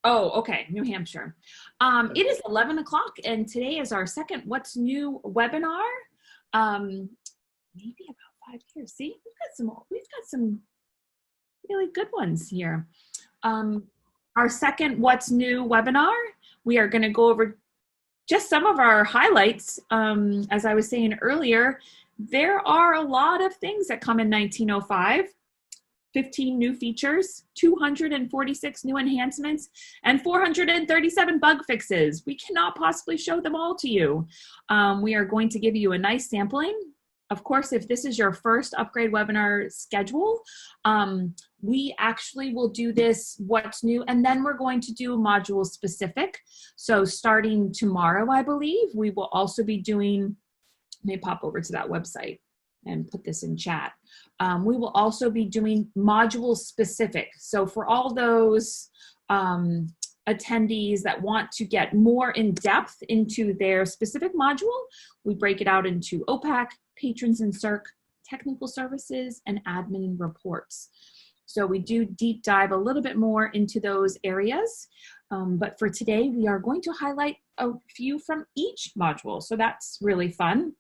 Oh, okay, New Hampshire. It is 11 o'clock and today is our second What's New webinar. Maybe about 5 years. See, we've got some really good ones here. Our second What's New webinar, we are going to go over just some of our highlights. As I was saying earlier, there are a lot of things that come in 1905. 15 new features, 246 new enhancements, and 437 bug fixes. We cannot possibly show them all to you. We are going to give you a nice sampling. Of course, if this is your first upgrade webinar schedule, we actually will do this What's New, and then we're going to do module specific. So starting tomorrow, I believe, we will also be doing, let me pop over to that website and put this in chat. We will also be doing module specific. So for all those attendees that want to get more in depth into their specific module, we break it out into OPAC, patrons and circ, technical services, and admin and reports. So we do deep dive a little bit more into those areas. But for today, we are going to highlight a few from each module. So that's really fun.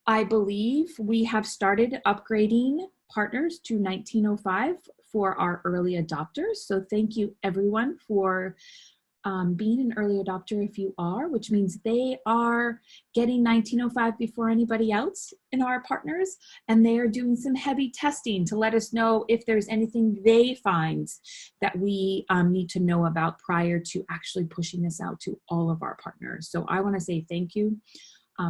I believe we have started upgrading partners to 1905 for our early adopters. So thank you everyone for being an early adopter if you are, which means they are getting 1905 before anybody else in our partners, and they are doing some heavy testing to let us know if there's anything they find that we need to know about prior to actually pushing this out to all of our partners. So I want to say thank you.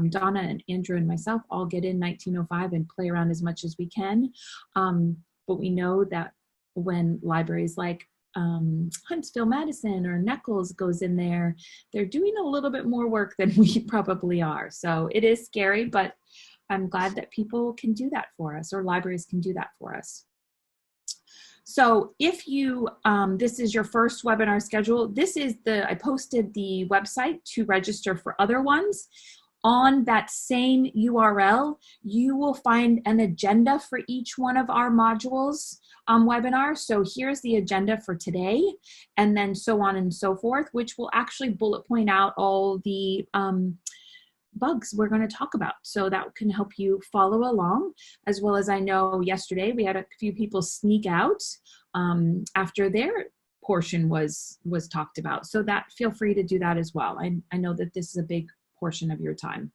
Donna and Andrew and myself all get in 1905 and play around as much as we can. But we know that when libraries like Huntsville Madison or Nichols goes in there, they're doing a little bit more work than we probably are. So it is scary, but I'm glad that people can do that for us, or libraries can do that for us. So if you, this is your first webinar schedule, I posted the website to register for other ones. On that same URL, you will find an agenda for each one of our modules webinar. So here's the agenda for today, and then so on and so forth, which will actually bullet point out all the bugs we're going to talk about. So that can help you follow along, as well as I know yesterday we had a few people sneak out after their portion was talked about. So that feel free to do that as well. I know that this is a big portion of your time.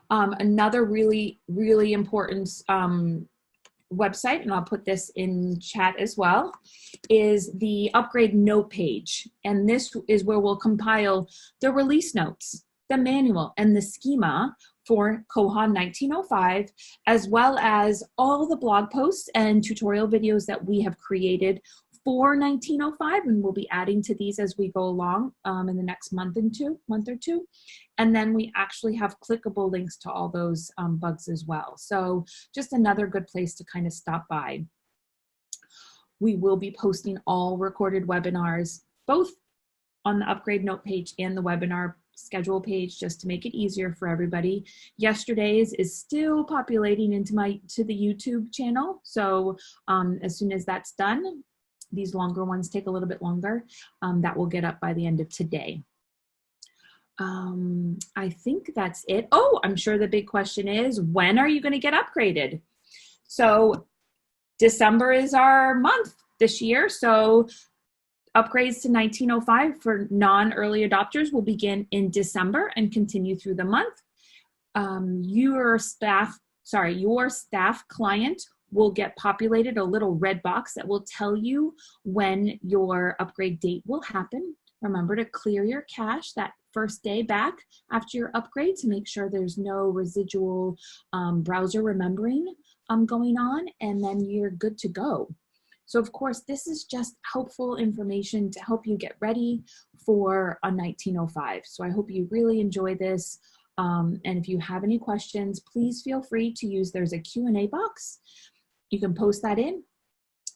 Another really, really important website, and I'll put this in chat as well, is the upgrade note page. And this is where we'll compile the release notes, the manual, and the schema for Koha 1905, as well as all the blog posts and tutorial videos that we have created for 1905, and we'll be adding to these as we go along in the next month or two. And then we actually have clickable links to all those bugs as well. So just another good place to kind of stop by. We will be posting all recorded webinars, both on the upgrade note page and the webinar schedule page, just to make it easier for everybody. Yesterday's is still populating into the YouTube channel. So as soon as that's done, these longer ones take a little bit longer. That will get up by the end of today. I think that's it. Oh, I'm sure the big question is, when are you going to get upgraded? So December is our month this year. So upgrades to 1905 for non-early adopters will begin in December and continue through the month. Your staff client will get populated a little red box that will tell you when your upgrade date will happen. Remember to clear your cache that first day back after your upgrade to make sure there's no residual browser remembering going on, and then you're good to go. So of course, this is just helpful information to help you get ready for a 1905. So I hope you really enjoy this. And if you have any questions, please feel free to use, there's a Q&A box. You can post that in,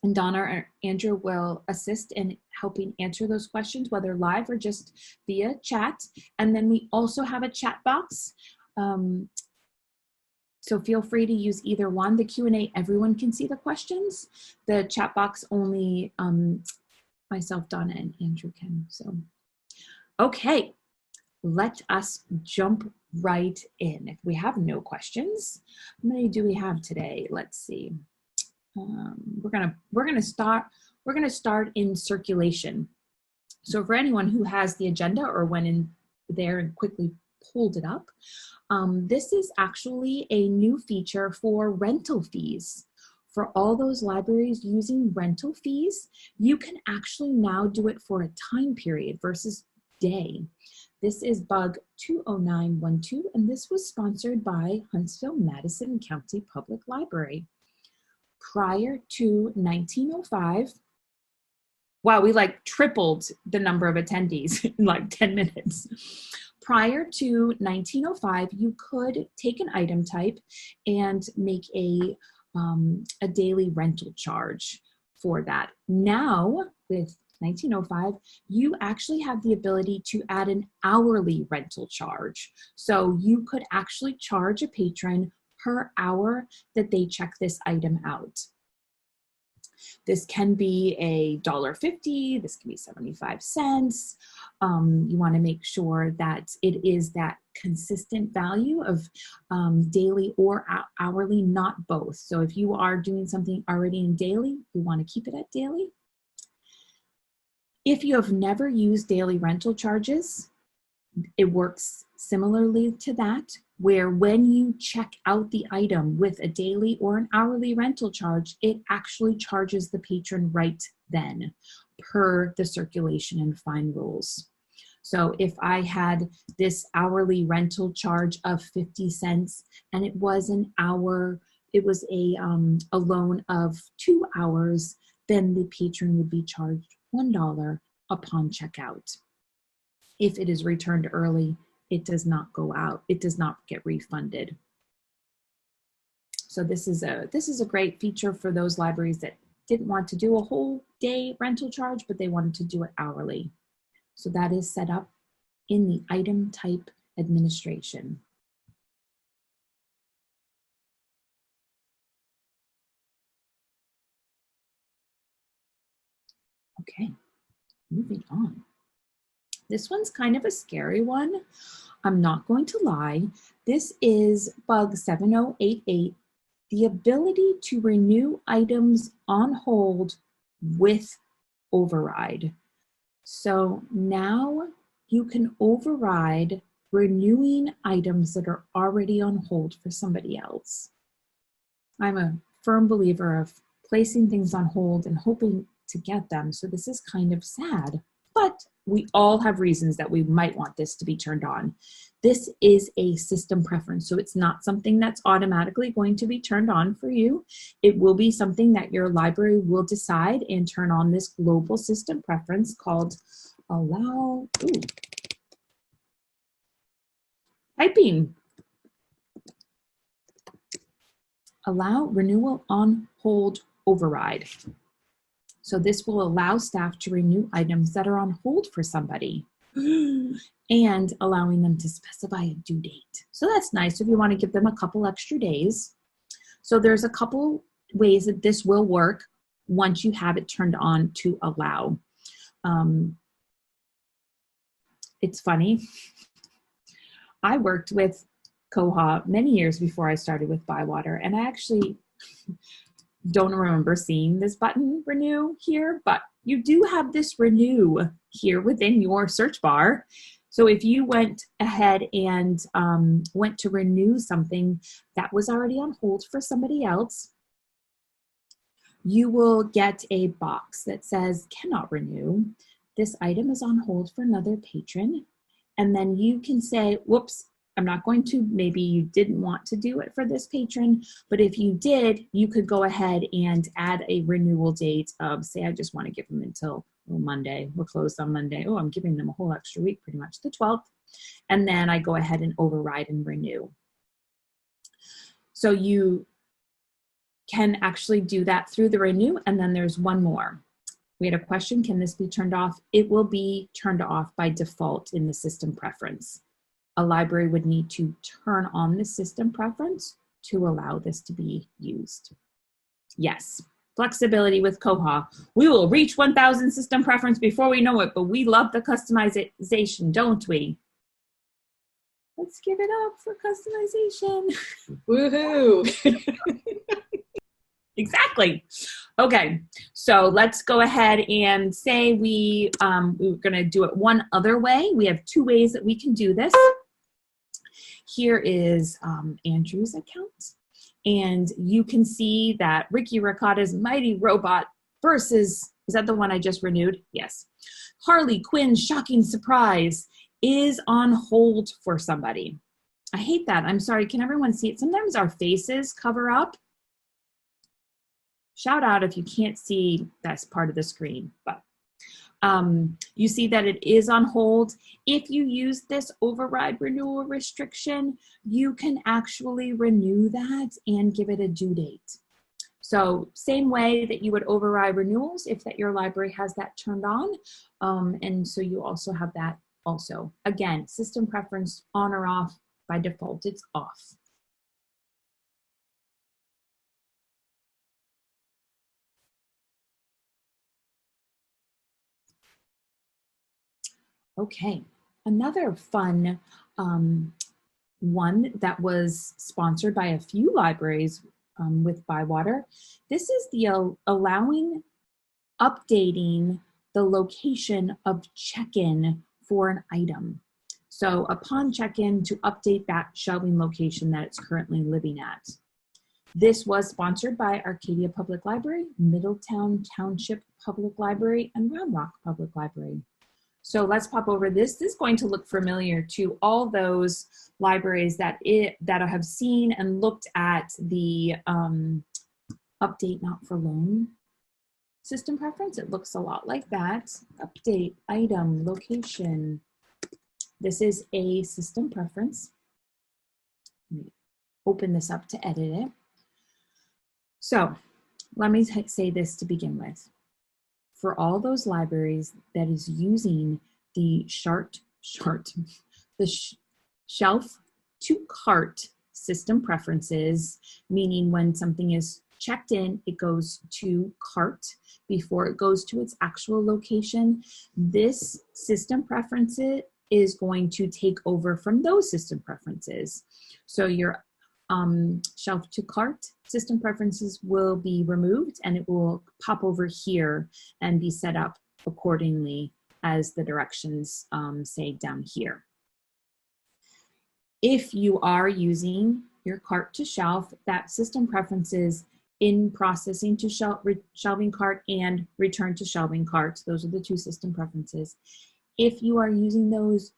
and Donna or Andrew will assist in helping answer those questions, whether live or just via chat. And then we also have a chat box. So feel free to use either one. The Q&A, everyone can see the questions. The chat box only myself, Donna, and Andrew can. So, okay, let us jump right in. If we have no questions, how many do we have today? Let's see. We're gonna start in circulation. So for anyone who has the agenda or went in there and quickly pulled it up, this is actually a new feature for rental fees. For all those libraries using rental fees, you can actually now do it for a time period versus day. This is bug 20912, and this was sponsored by Huntsville-Madison County Public Library. Prior to 1905, wow, we like tripled the number of attendees in like 10 minutes. Prior to 1905, you could take an item type and make a daily rental charge for that. Now, with 1905, you actually have the ability to add an hourly rental charge. So you could actually charge a patron per hour that they check this item out. This can be $1.50, this can be 75 cents. You want to make sure that it is that consistent value of daily or hourly, not both. So if you are doing something already in daily, you want to keep it at daily. If you have never used daily rental charges, it works similarly to that, where when you check out the item with a daily or an hourly rental charge, it actually charges the patron right then per the circulation and fine rules. So if I had this hourly rental charge of 50 cents and it was an hour, it was a loan of 2 hours, then the patron would be charged $1 upon checkout. If it is returned early, it does not go out. It does not get refunded. So this is a great feature for those libraries that didn't want to do a whole day rental charge, but they wanted to do it hourly. So that is set up in the item type administration. Okay, moving on. This one's kind of a scary one. I'm not going to lie. This is bug 7088, the ability to renew items on hold with override. So now you can override renewing items that are already on hold for somebody else. I'm a firm believer of placing things on hold and hoping to get them. So this is kind of sad, but we all have reasons that we might want this to be turned on. This is a system preference, so it's not something that's automatically going to be turned on for you. It will be something that your library will decide and turn on this global system preference called allow, typing. Allow renewal on hold override. So this will allow staff to renew items that are on hold for somebody and allowing them to specify a due date. So that's nice if you want to give them a couple extra days. So there's a couple ways that this will work once you have it turned on to allow. It's funny. I worked with Koha many years before I started with Bywater, and I actually don't remember seeing this button renew here, but you do have this renew here within your search bar. So if you went ahead and went to renew something that was already on hold for somebody else, you will get a box that says cannot renew. This item is on hold for another patron. And then you can say, whoops, I'm not going to, maybe you didn't want to do it for this patron, but if you did, you could go ahead and add a renewal date of, say, I just want to give them until Monday. We're closed on Monday. Oh, I'm giving them a whole extra week, pretty much the 12th. And then I go ahead and override and renew. So you can actually do that through the renew. And then there's one more. We had a question, can this be turned off? It will be turned off by default in the system preference. A library would need to turn on the system preference to allow this to be used. Yes, flexibility with Koha. We will reach 1,000 system preference before we know it, but we love the customization, don't we? Let's give it up for customization. Woohoo! Exactly. Okay, so let's go ahead and say we're going to do it one other way. We have two ways that we can do this. Here is Andrew's account. And you can see that Ricky Ricotta's Mighty Robot versus, is that the one I just renewed? Yes. Harley Quinn's Shocking Surprise is on hold for somebody. I hate that. I'm sorry. Can everyone see it? Sometimes our faces cover up. Shout out if you can't see that's part of the screen, but you see that it is on hold. If you use this override renewal restriction, you can actually renew that and give it a due date. So same way that you would override renewals if that your library has that turned on. And so you also have that also. Again, system preference on or off. By default, it's off. Okay, another fun one that was sponsored by a few libraries with Bywater. This is the allowing updating the location of check-in for an item. So upon check-in, to update that shelving location that it's currently living at. This was sponsored by Arcadia Public Library, Middletown Township Public Library, and Round Rock Public Library. So let's pop over this. This is going to look familiar to all those libraries that have seen and looked at the update not for loan system preference. It looks a lot like that. Update, item, location. This is a system preference. Let me open this up to edit it. So let me say this to begin with. For all those libraries that is using the shelf to cart system preferences, meaning when something is checked in, it goes to cart before it goes to its actual location. This system preference is going to take over from those system preferences. So your shelf to cart system preferences will be removed and it will pop over here and be set up accordingly as the directions say down here. If you are using your cart to shelf, that system preferences in processing to shelving cart and return to shelving cart, those are the two system preferences. If you are using those,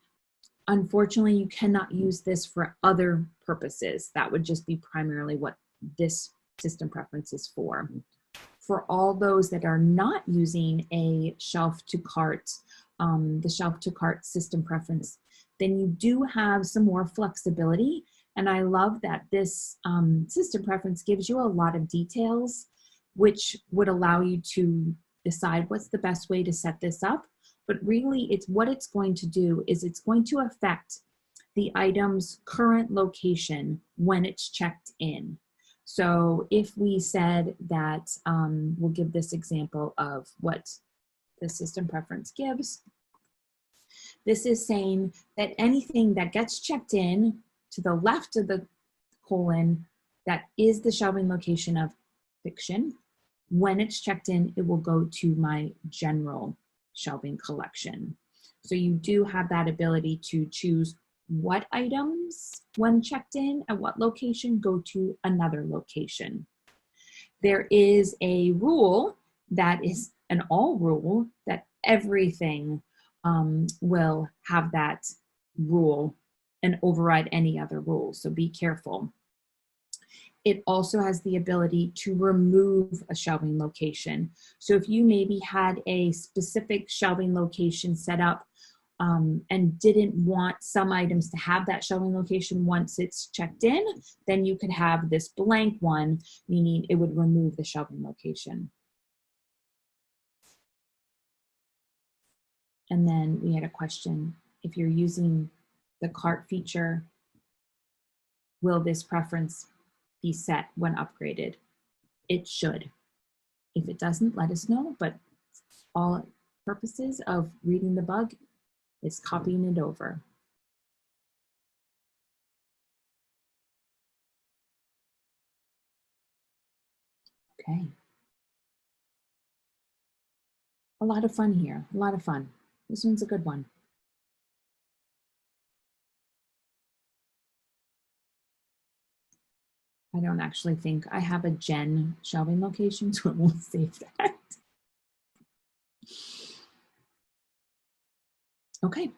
unfortunately, you cannot use this for other purposes. That would just be primarily what this system preference is for. For all those that are not using a shelf to cart, the shelf to cart system preference, then you do have some more flexibility. And I love that this system preference gives you a lot of details, which would allow you to decide what's the best way to set this up. But really, what it's going to do is it's going to affect the item's current location when it's checked in. So if we said that, we'll give this example of what the system preference gives. This is saying that anything that gets checked in to the left of the colon, that is the shelving location of fiction. When it's checked in, it will go to my general shelving collection. So you do have that ability to choose what items, when checked in, at what location, go to another location. There is a rule that is an all rule that everything will have that rule and override any other rule, so be careful. It also has the ability to remove a shelving location. So if you maybe had a specific shelving location set up and didn't want some items to have that shelving location once it's checked in, then you could have this blank one, meaning it would remove the shelving location. And then we had a question, if you're using the cart feature, will this preference be set when upgraded? It should. If it doesn't, let us know, but all purposes of reading the bug is copying it over. Okay. A lot of fun here, a lot of fun. This one's a good one. I don't actually think I have a Jen shelving location, so it won't save that. Okay.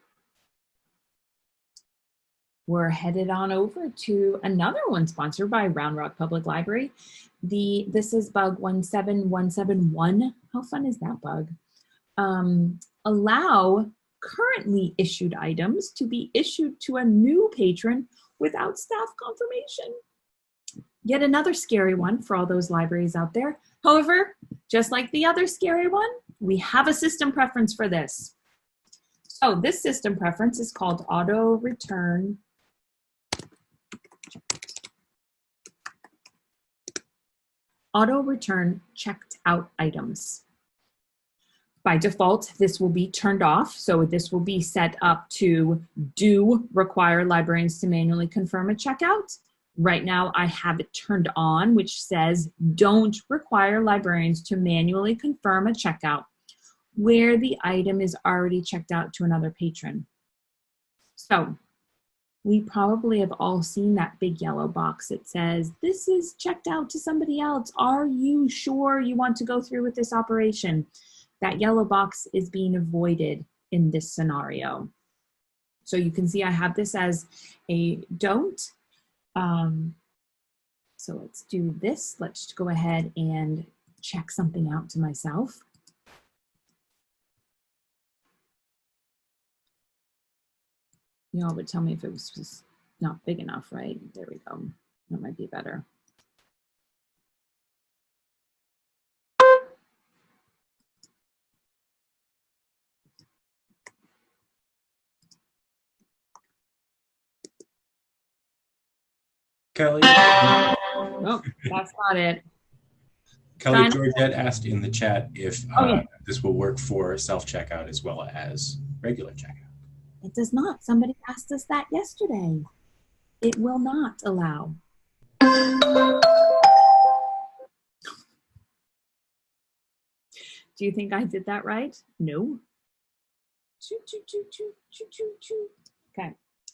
We're headed on over to another one sponsored by Round Rock Public Library. This is bug 17171. How fun is that bug? Allow currently issued items to be issued to a new patron without staff confirmation. Yet another scary one for all those libraries out there. However, just like the other scary one, we have a system preference for this. So this system preference is called auto return checked out items. By default, this will be turned off. So this will be set up to do require librarians to manually confirm a checkout. Right now I have it turned on, which says don't require librarians to manually confirm a checkout where the item is already checked out to another patron. So we probably have all seen that big yellow box that says, this is checked out to somebody else. Are you sure you want to go through with this operation? That yellow box is being avoided in this scenario. So you can see I have this as a don't. So let's do this. Let's go ahead and check something out to myself. You all would tell me if it was just not big enough, right? There we go. That might be better. Kelly? Oh, that's not it. Kelly, Georgette asked in the chat if this will work for self-checkout as well as regular checkout. It does not. Somebody asked us that yesterday. It will not allow. Do you think I did that right? No. Okay.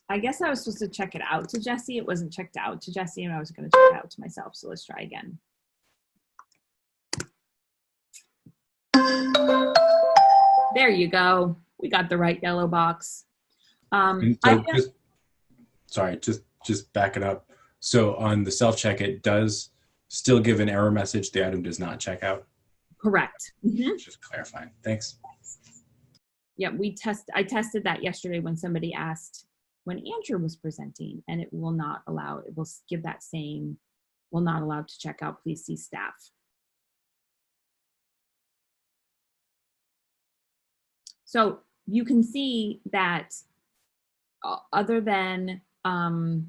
I guess I was supposed to check it out to Jesse. It wasn't checked out to Jesse, and I was going to check it out to myself. So let's try again. There you go. We got the right yellow box. Just back it up. So on the self-check, it does still give an error message. The item does not check out. Correct. Mm-hmm. Just clarifying. Thanks. Yeah, I tested that yesterday when somebody asked when Andrew was presenting, and it will not allow, it will give that same, will not allow to check out, please see staff. So you can see that other than, oh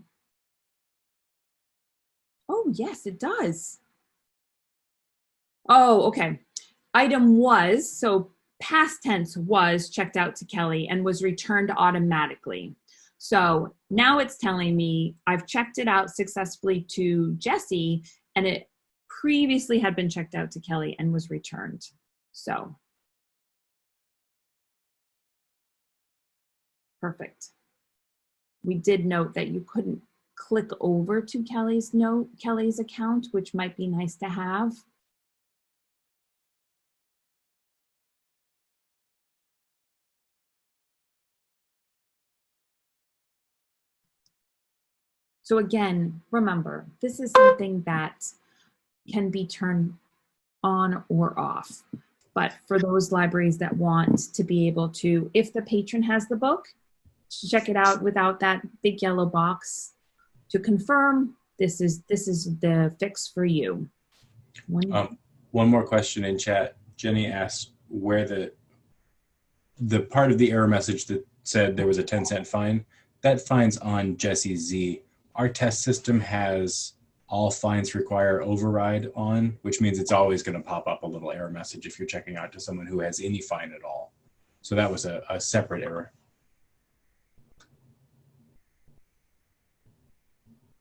yes, it does. Oh, okay. Item was, so past tense was checked out to Kelly and was returned automatically. So now it's telling me I've checked it out successfully to Jesse, and it previously had been checked out to Kelly and was returned. So perfect. We did note that you couldn't click over to Kelly's account, which might be nice to have. So again, remember, this is something that can be turned on or off. But for those libraries that want to be able to, if the patron has the book, check it out without that big yellow box to confirm this is the fix for you. One more question in chat. Jenny asked where the part of the error message that said there was a 10-cent fine, that fine's on Jesse's Z. Our test system has all fines require override on, which means it's always going to pop up a little error message if you're checking out to someone who has any fine at all. So that was a separate error.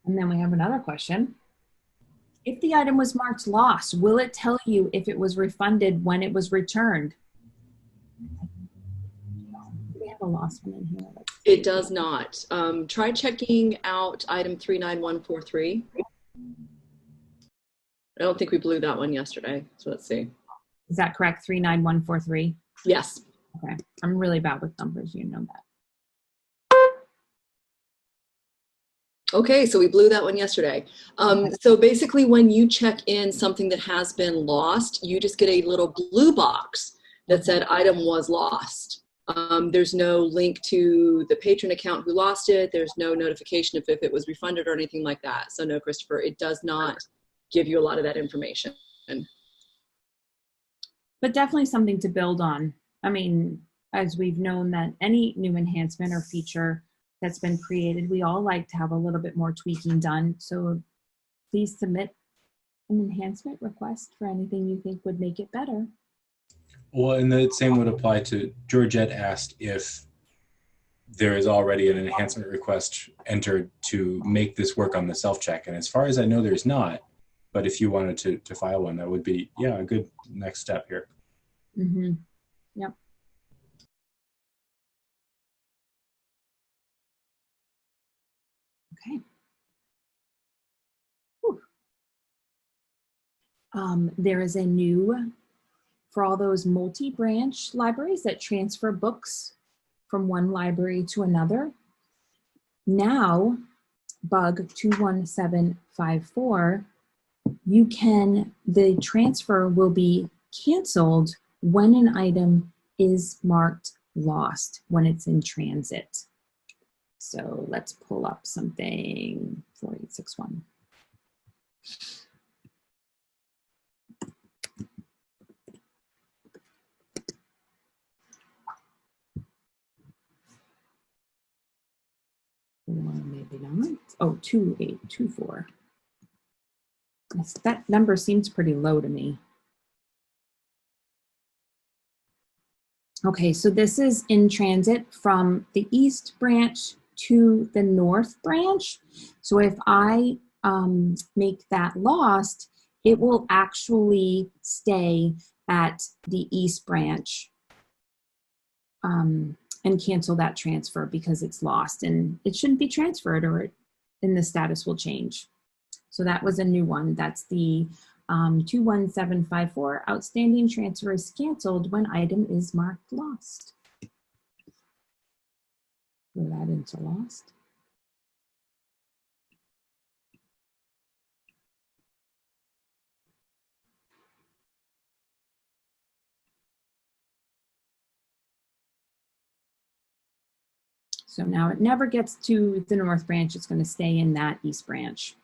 And then we have another question. If the item was marked lost, will it tell you if it was refunded when it was returned? Do we have a lost one in here? It does not. Try checking out item 39143. I don't think we blew that one yesterday, so let's see. Is that correct? 39143? Yes. Okay. I'm really bad with numbers, you know that. Okay, so we blew that one yesterday. So basically when you check in something that has been lost, you just get a little blue box that said item was lost. There's no link to the patron account who lost it. There's no notification if it was refunded or anything like that. So no, Christopher, it does not give you a lot of that information. But definitely something to build on. I mean, as we've known that any new enhancement or feature that's been created, we all like to have a little bit more tweaking done. So please submit an enhancement request for anything you think would make it better. Well, and the same would apply to Georgette asked if there is already an enhancement request entered to make this work on the self-check. And as far as I know, there's not. But if you wanted to file one, that would be, yeah, a good next step here. Mm-hmm. Yep. Okay. There is a new, for all those multi-branch libraries that transfer books from one library to another. Now, bug 21754, the transfer will be canceled when an item is marked lost, when it's in transit. So let's pull up something 4861. Or maybe not. Oh, 2824. That number seems pretty low to me. Okay, so this is in transit from the east branch to the north branch. So if I make that lost, it will actually stay at the east branch and cancel that transfer because it's lost, and it shouldn't be transferred, or and the status will change. So that was a new one. That's the 21754. Outstanding transfer is canceled when item is marked lost. Throw that into lost. So now it never gets to the north branch. It's going to stay in that east branch.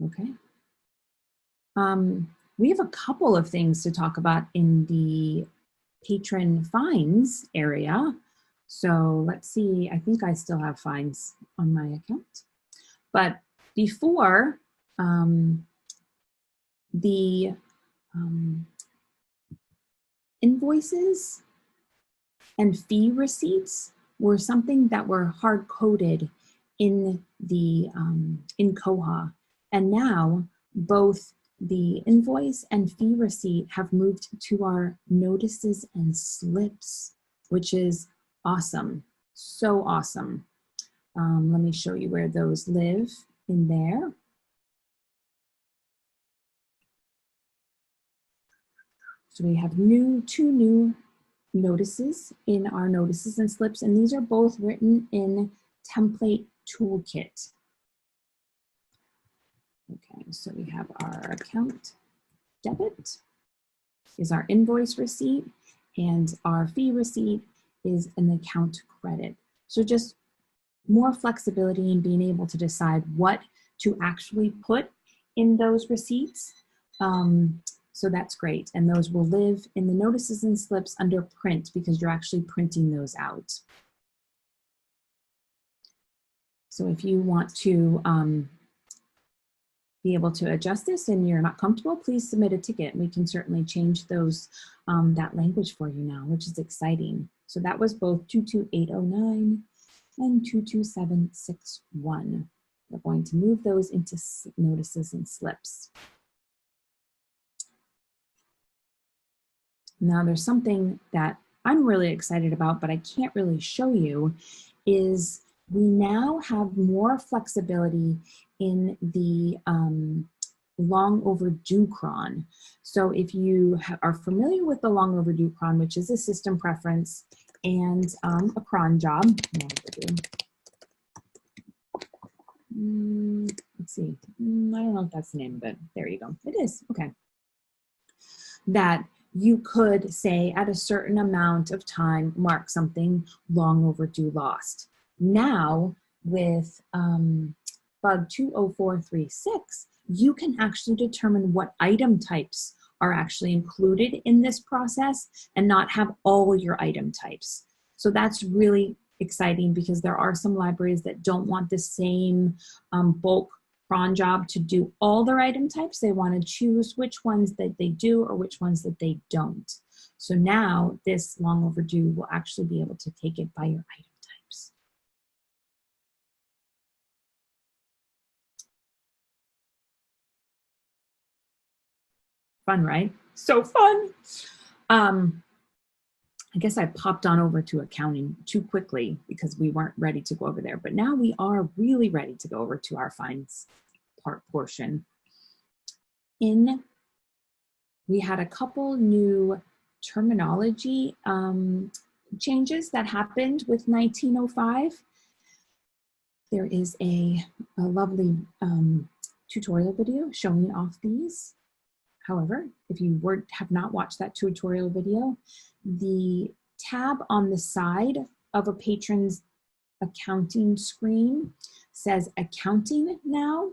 Okay. We have a couple of things to talk about in the patron fines area. So let's see, I think I still have fines on my account. But before, the invoices and fee receipts were something that were hard-coded in the in Koha. And now both the invoice and fee receipt have moved to our notices and slips, which is awesome. So awesome. Let me show you where those live in there. So we have two new notices in our notices and slips, and these are both written in Template Toolkit. Okay, so we have our account debit is our invoice receipt, and our fee receipt is an account credit. So just more flexibility in being able to decide what to actually put in those receipts. So that's great. And those will live in the notices and slips under print because you're actually printing those out. So if you want to be able to adjust this and you're not comfortable, please submit a ticket. We can certainly change those that language for you now, which is exciting. So that was both 22809 and 22761. We're going to move those into notices and slips. Now there's something that I'm really excited about, but I can't really show you, is we now have more flexibility in the long overdue cron. So if you are familiar with the long overdue cron, which is a system preference and a cron job, let's see, I don't know if that's the name, but there you go. It is, okay. That you could say at a certain amount of time, mark something long overdue lost. Now with bug 20436, you can actually determine what item types are actually included in this process and not have all your item types. So that's really exciting because there are some libraries that don't want the same bulk cron job to do all their item types. They want to choose which ones that they do or which ones that they don't. So now this long overdue will actually be able to take it by your item types. Fun, right? So fun. I guess I popped on over to accounting too quickly because we weren't ready to go over there, but now we are really ready to go over to our fines part portion. We had a couple new terminology changes that happened with 1905. There is a lovely tutorial video showing off these. However, if you have not watched that tutorial video, the tab on the side of a patron's accounting screen says accounting now.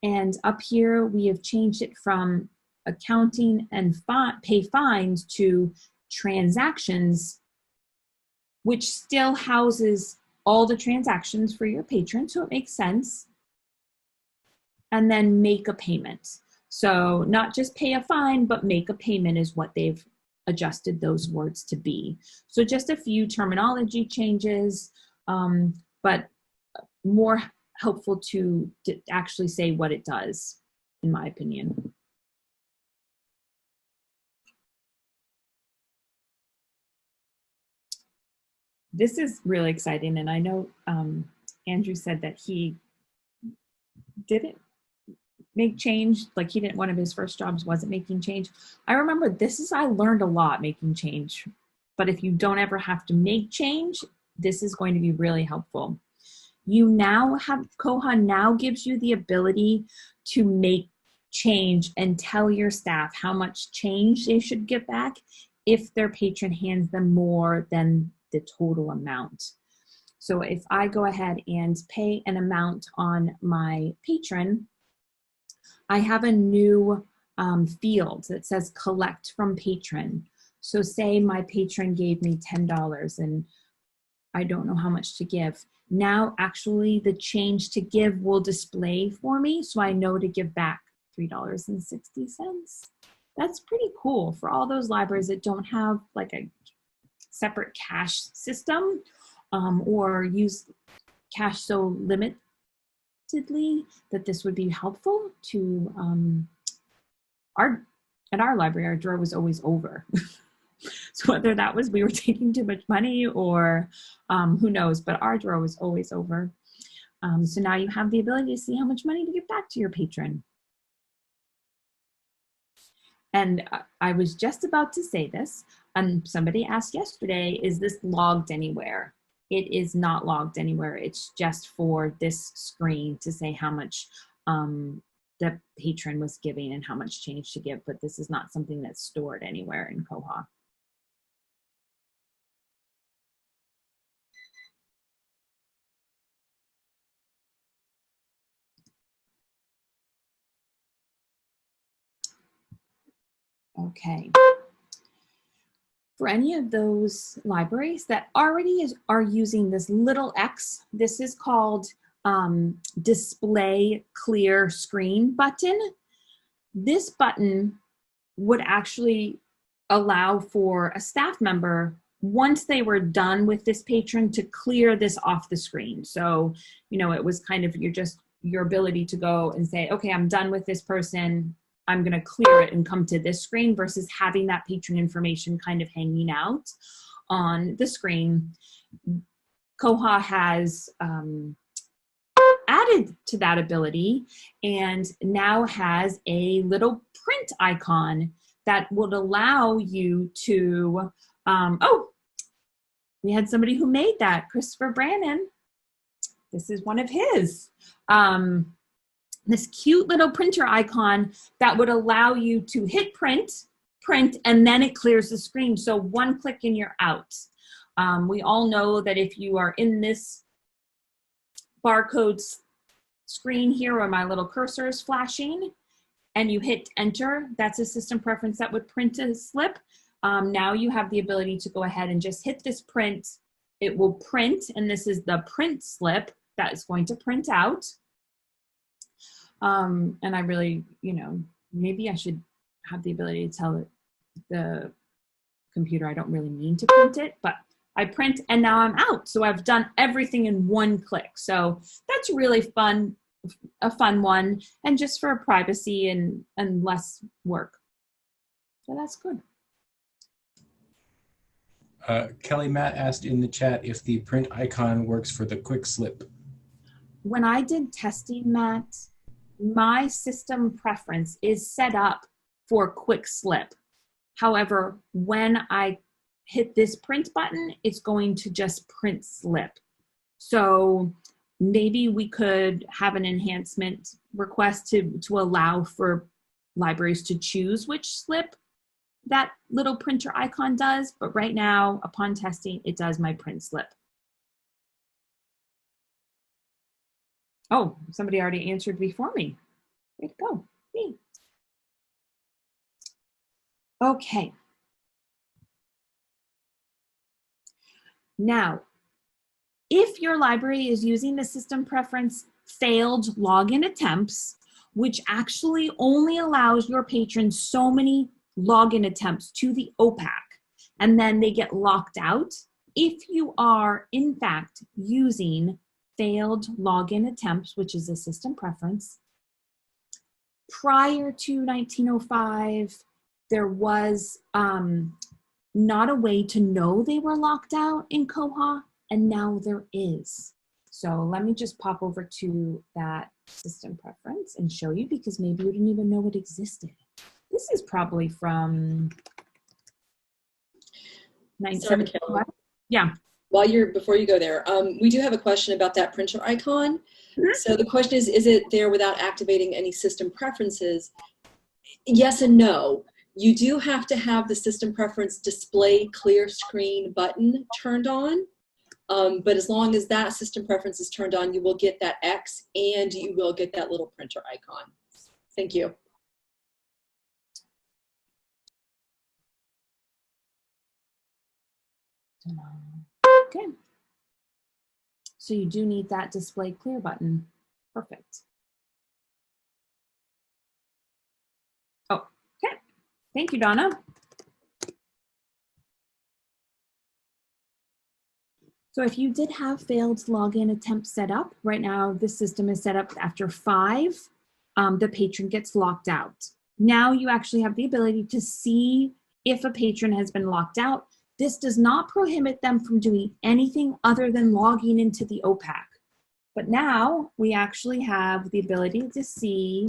And up here, we have changed it from accounting and pay fines to transactions, which still houses all the transactions for your patron, so it makes sense. And then make a payment. So not just pay a fine, but make a payment is what they've adjusted those words to be. So just a few terminology changes, but more helpful to actually say what it does, in my opinion. This is really exciting, and I know Andrew said that he didn't make change, like he didn't, one of his first jobs wasn't making change. I remember I learned a lot making change, but if you don't ever have to make change, this is going to be really helpful. You now have, Koha now gives you the ability to make change and tell your staff how much change they should get back if their patron hands them more than the total amount. So if I go ahead and pay an amount on my patron, I have a new field that says collect from patron. So say my patron gave me $10 and I don't know how much to give. Now actually the change to give will display for me, so I know to give back $3.60. That's pretty cool for all those libraries that don't have like a separate cash system or use cash so limitedly, that this would be helpful to at our library. Our drawer was always over. So whether that was we were taking too much money or who knows, but our drawer was always over. So now you have the ability to see how much money to give back to your patron. And I was just about to say this, and somebody asked yesterday, is this logged anywhere? It is not logged anywhere. It's just for this screen to say how much the patron was giving and how much change to give, but this is not something that's stored anywhere in Koha. Okay. For any of those libraries that already are using this little X, this is called display clear screen button. This button would actually allow for a staff member, once they were done with this patron, to clear this off the screen. So, you know, it was kind of your ability to go and say, okay, I'm done with this person. I'm going to clear it and come to this screen, versus having that patron information kind of hanging out on the screen. Koha has added to that ability and now has a little print icon that would allow you to, oh, we had somebody who made that, Christopher Brannon. This is one of his. This cute little printer icon that would allow you to hit print, and then it clears the screen. So one click and you're out. We all know that if you are in this barcode screen here where my little cursor is flashing and you hit enter, that's a system preference that would print a slip. Now you have the ability to go ahead and just hit this print. It will print, and this is the print slip that is going to print out. And I really, you know, maybe I should have the ability to tell the computer I don't really mean to print it, but I print and now I'm out. So I've done everything in one click. So that's really fun, a fun one, and just for privacy and less work. So that's good. Kelly Matt asked in the chat if the print icon works for the quick slip. When I did testing, Matt, my system preference is set up for quick slip. However, when I hit this print button, it's going to just print slip. So maybe we could have an enhancement request to allow for libraries to choose which slip that little printer icon does. But right now, upon testing, it does my print slip. Oh, somebody already answered before me. Way to go, me. Okay. Now, if your library is using the system preference failed login attempts, which actually only allows your patrons so many login attempts to the OPAC, and then they get locked out, if you are in fact using failed login attempts, which is a system preference, prior to 1905, there was not a way to know they were locked out in Koha, and now there is. So let me just pop over to that system preference and show you, because maybe you didn't even know it existed. This is probably from 1975. Yeah. Before you go there, we do have a question about that printer icon. Mm-hmm. So the question is it there without activating any system preferences? Yes and no. You do have to have the system preference display clear screen button turned on. But as long as that system preference is turned on, you will get that X and you will get that little printer icon. Thank you. Okay. So you do need that display clear button. Perfect. Oh, okay. Thank you, Donna. So if you did have failed login attempts set up, right now this system is set up after 5, the patron gets locked out. Now you actually have the ability to see if a patron has been locked out. This does not prohibit them from doing anything other than logging into the OPAC. But now we actually have the ability to see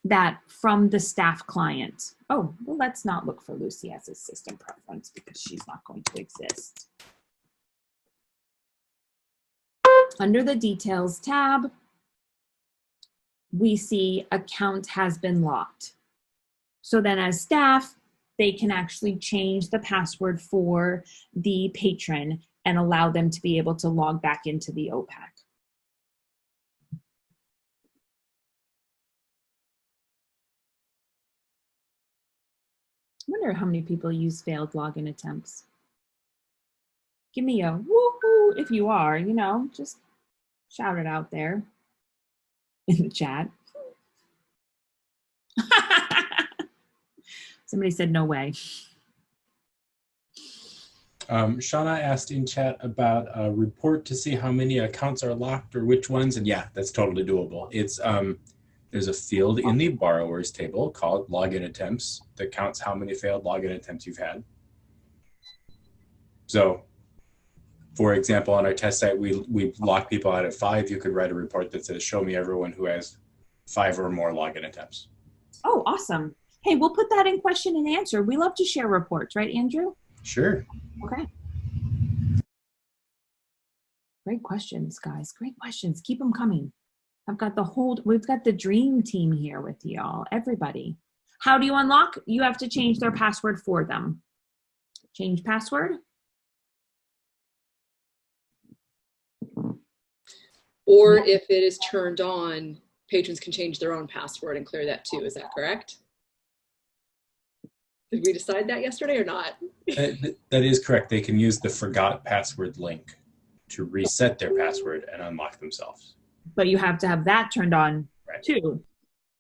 that from the staff client. Oh, well, let's not look for Lucy as a system preference because she's not going to exist. Under the details tab, we see account has been locked. So then as staff, they can actually change the password for the patron and allow them to be able to log back into the OPAC. I wonder how many people use failed login attempts. Give me a woohoo if you are, you know, just shout it out there in the chat. Somebody said no way. Shauna asked in chat about a report to see how many accounts are locked or which ones, and yeah, that's totally doable. It's there's a field in the borrowers table called login attempts that counts how many failed login attempts you've had. So, for example, on our test site, we lock people out at 5. You could write a report that says, show me everyone who has 5 or more login attempts. Oh, awesome. Hey, we'll put that in question and answer. We love to share reports, right, Andrew? Sure. Okay. Great questions, guys. Great questions. Keep them coming. We've got the dream team here with y'all, everybody. How do you unlock? You have to change their password for them. Change password. Or if it is turned on, patrons can change their own password and clear that too. Is that correct? Did we decide that yesterday or not? That is correct. They can use the forgot password link to reset their password and unlock themselves. But you have to have that turned on too.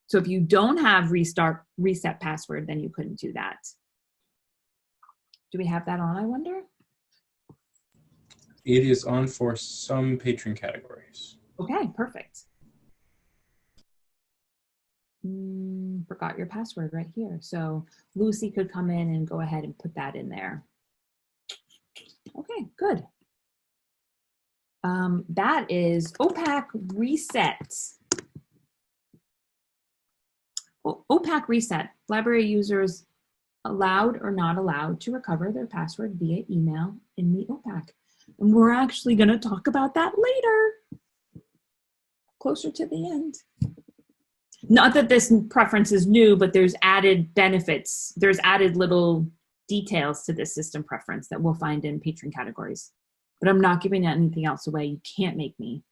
So if you don't have reset password, then you couldn't do that. Do we have that on, I wonder? It is on for some patron categories. Okay, perfect. Forgot your password right here. So Lucy could come in and go ahead and put that in there. Okay, good. That is OPAC reset. OPAC reset. Library users allowed or not allowed to recover their password via email in the OPAC. And we're actually going to talk about that later, closer to the end. Not that this preference is new, but there's added benefits. There's added little details to this system preference that we'll find in patron categories. But I'm not giving anything else away. You can't make me.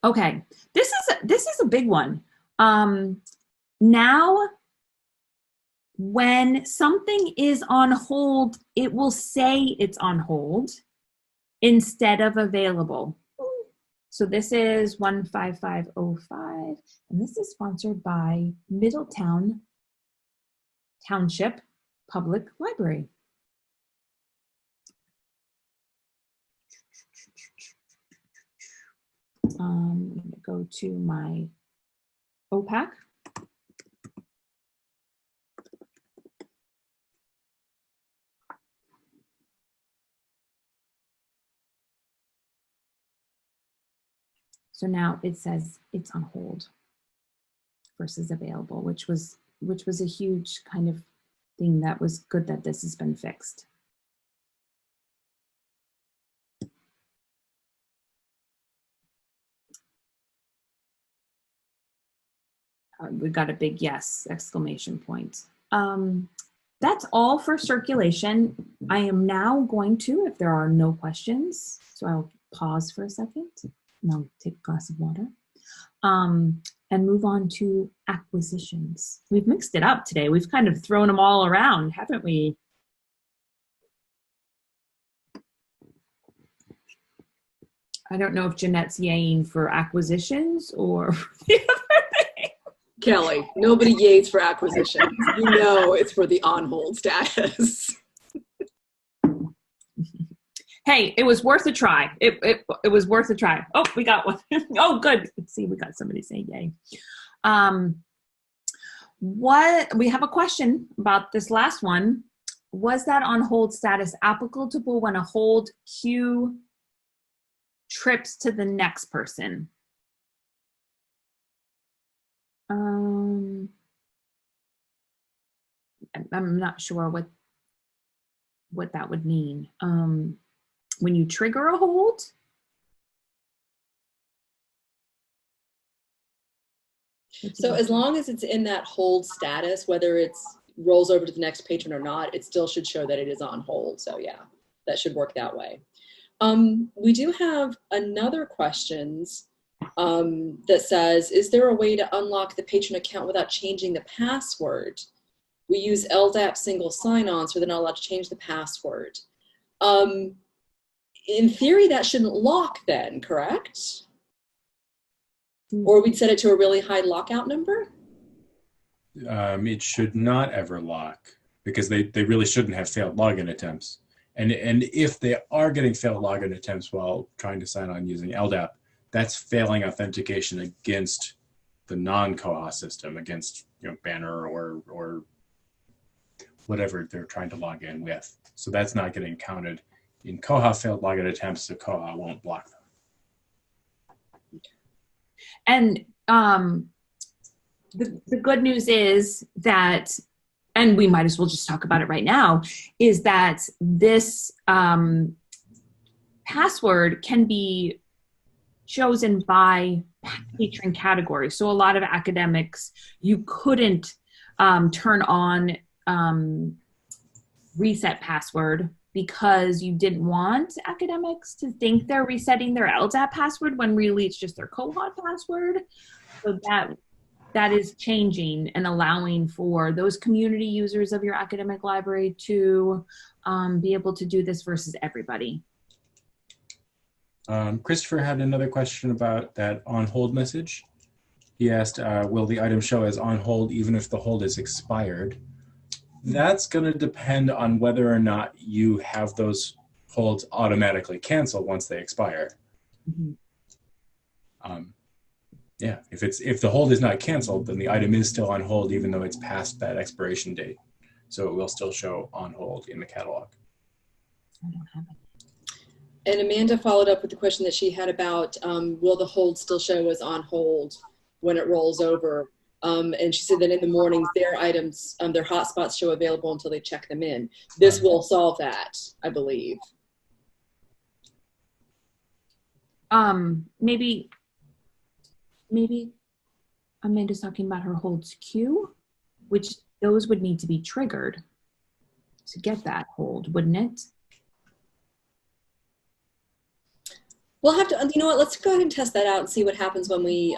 Okay, this is a big one. Now, when something is on hold, it will say it's on hold instead of available. So this is 15505, and this is sponsored by Middletown Township Public Library. I'm going to go to my OPAC. So now it says it's on hold versus available, which was a huge kind of thing that was good that this has been fixed. We got a big yes, exclamation point. That's all for circulation. I am now going to, if there are no questions, so I'll pause for a second and I'll take a glass of water, and move on to acquisitions. We've mixed it up today. We've kind of thrown them all around, haven't we? I don't know if Jeanette's yaying for acquisitions or the other thing. Kelly, nobody yays for acquisitions. You know it's for the on-hold status. Hey, it was worth a try. It was worth a try. Oh, we got one. Oh, good. Let's see, we got somebody saying yay. We have a question about this last one. Was that on hold status applicable when a hold queue trips to the next person? I'm not sure what that would mean. When you trigger a hold? So as long as it's in that hold status, whether it's rolls over to the next patron or not, it still should show that it is on hold. So yeah, that should work that way. We do have another questions that says, is there a way to unlock the patron account without changing the password? we use LDAP single sign-on, so they're not allowed to change the password. In theory, that shouldn't lock then, correct? Or we'd set it to a really high lockout number? It should not ever lock, because they really shouldn't have failed login attempts. And if they are getting failed login attempts while trying to sign on using LDAP, that's failing authentication against the non-Koha system, against Banner or whatever they're trying to log in with. So that's not getting counted in Koha failed login attempts, so Koha won't block them. And the good news is that, and we might as well just talk about it right now, is that this password can be chosen by patron category. So a lot of academics, you couldn't turn on reset password because you didn't want academics to think they're resetting their LDAP password when really it's just their Koha password. So that is changing and allowing for those community users of your academic library to be able to do this versus everybody. Christopher had another question about that on hold message. He asked, will the item show as on hold even if the hold is expired? That's going to depend on whether or not you have those holds automatically cancel once they expire. Mm-hmm. Yeah, if the hold is not canceled, then the item is still on hold even though it's past that expiration date. So it will still show on hold in the catalog. I don't have it. And Amanda followed up with the question that she had about will the hold still show as on hold when it rolls over? And she said that in the mornings, their items, their hotspots show available until they check them in. This will solve that, I believe. Maybe Amanda's talking about her holds queue, which those would need to be triggered to get that hold, wouldn't it? We'll have to, you know what, let's go ahead and test that out and see what happens when we,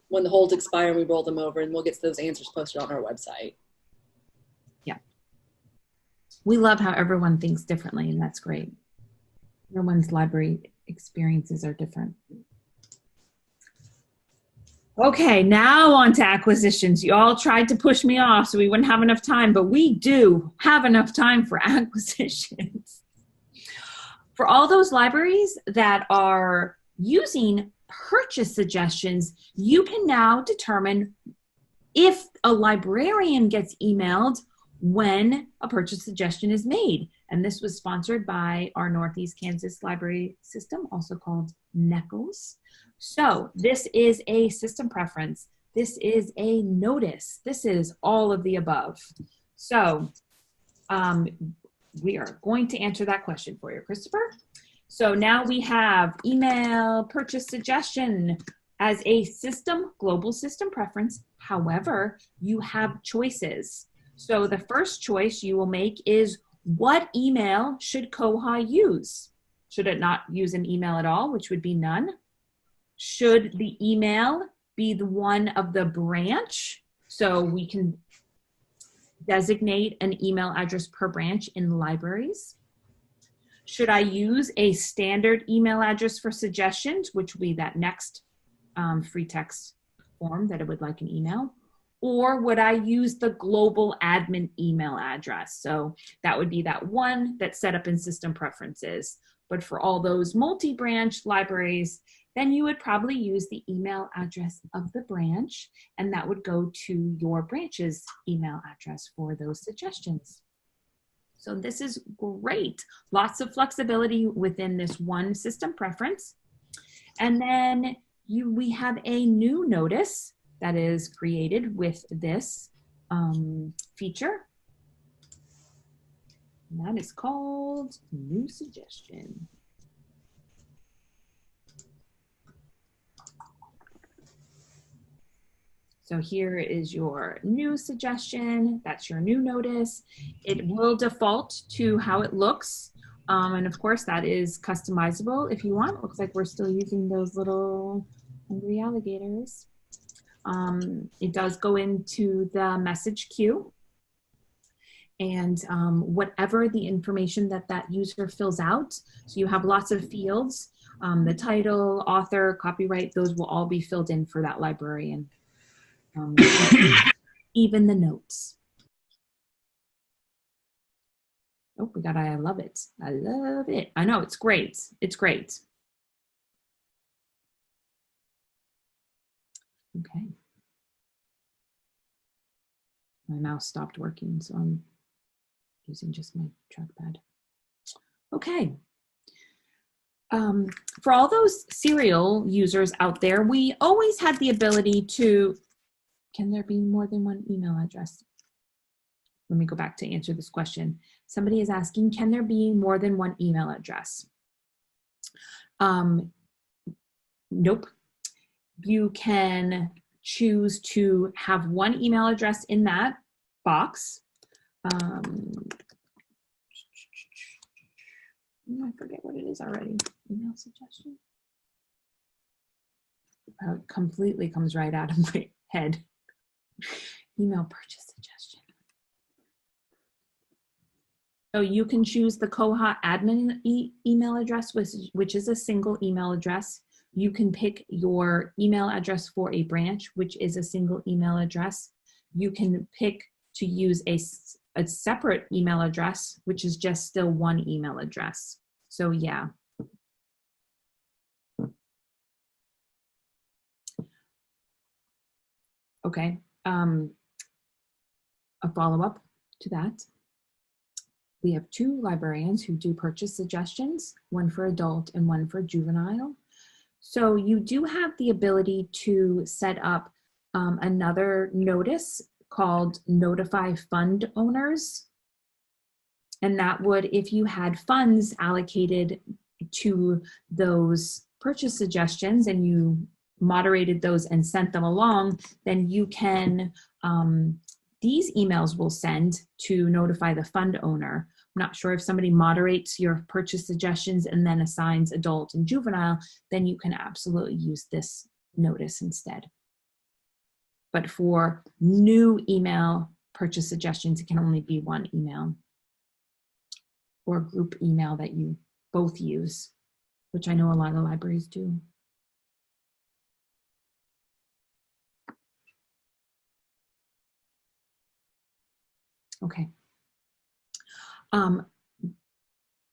when the holds expire and we roll them over, and we'll get those answers posted on our website. Yeah. We love how everyone thinks differently, and that's great. Everyone's library experiences are different. Okay, now on to acquisitions. You all tried to push me off so we wouldn't have enough time, but we do have enough time for acquisitions. For all those libraries that are using purchase suggestions, you can now determine if a librarian gets emailed when a purchase suggestion is made. And this was sponsored by our Northeast Kansas Library System, also called NECLS. So this is a system preference. This is a notice. This is all of the above. So we are going to answer that question for you, Christopher. So now we have email purchase suggestion as a system, global system preference. However, you have choices. So the first choice you will make is, what email should Koha use? Should it not use an email at all, which would be none? Should the email be the one of the branch? So we can designate an email address per branch in libraries. Should I use a standard email address for suggestions, which would be that next free text form that I would like an email? Or would I use the global admin email address? So that would be that one that's set up in system preferences. But for all those multi-branch libraries, then you would probably use the email address of the branch, and that would go to your branch's email address for those suggestions. So this is great. Lots of flexibility within this one system preference. And then we have a new notice that is created with this feature. And that is called New Suggestion. So here is your new suggestion. That's your new notice. It will default to how it looks. And of course, that is customizable if you want. It looks like we're still using those little hungry alligators. It does go into the message queue. and whatever the information that that user fills out. So you have lots of fields, the title, author, copyright, those will all be filled in for that librarian. Even the notes. Oh, we got I love it. I love it. I know, it's great. It's great. Okay. My mouse stopped working, so I'm using just my trackpad. Okay. For all those serial users out there, we always had the ability to, can there be more than one email address? Let me go back to answer this question. Somebody is asking, can there be more than one email address? Nope. You can choose to have one email address in that box. I forget what it is already. Email suggestion. It completely comes right out of my head. Email purchase suggestion. So you can choose the Koha admin email address, which is a single email address. You can pick your email address for a branch, which is a single email address. You can pick to use a separate email address, which is just still one email address. So yeah. Okay, a follow-up to that. We have two librarians who do purchase suggestions, one for adult and one for juvenile. So you do have the ability to set up another notice called Notify Fund Owners. And that would, if you had funds allocated to those purchase suggestions and you moderated those and sent them along, then you can, these emails will send to notify the fund owner. I'm not sure if somebody moderates your purchase suggestions and then assigns adult and juvenile, then you can absolutely use this notice instead. But for new email purchase suggestions, it can only be one email or group email that you both use, which I know a lot of libraries do. Okay.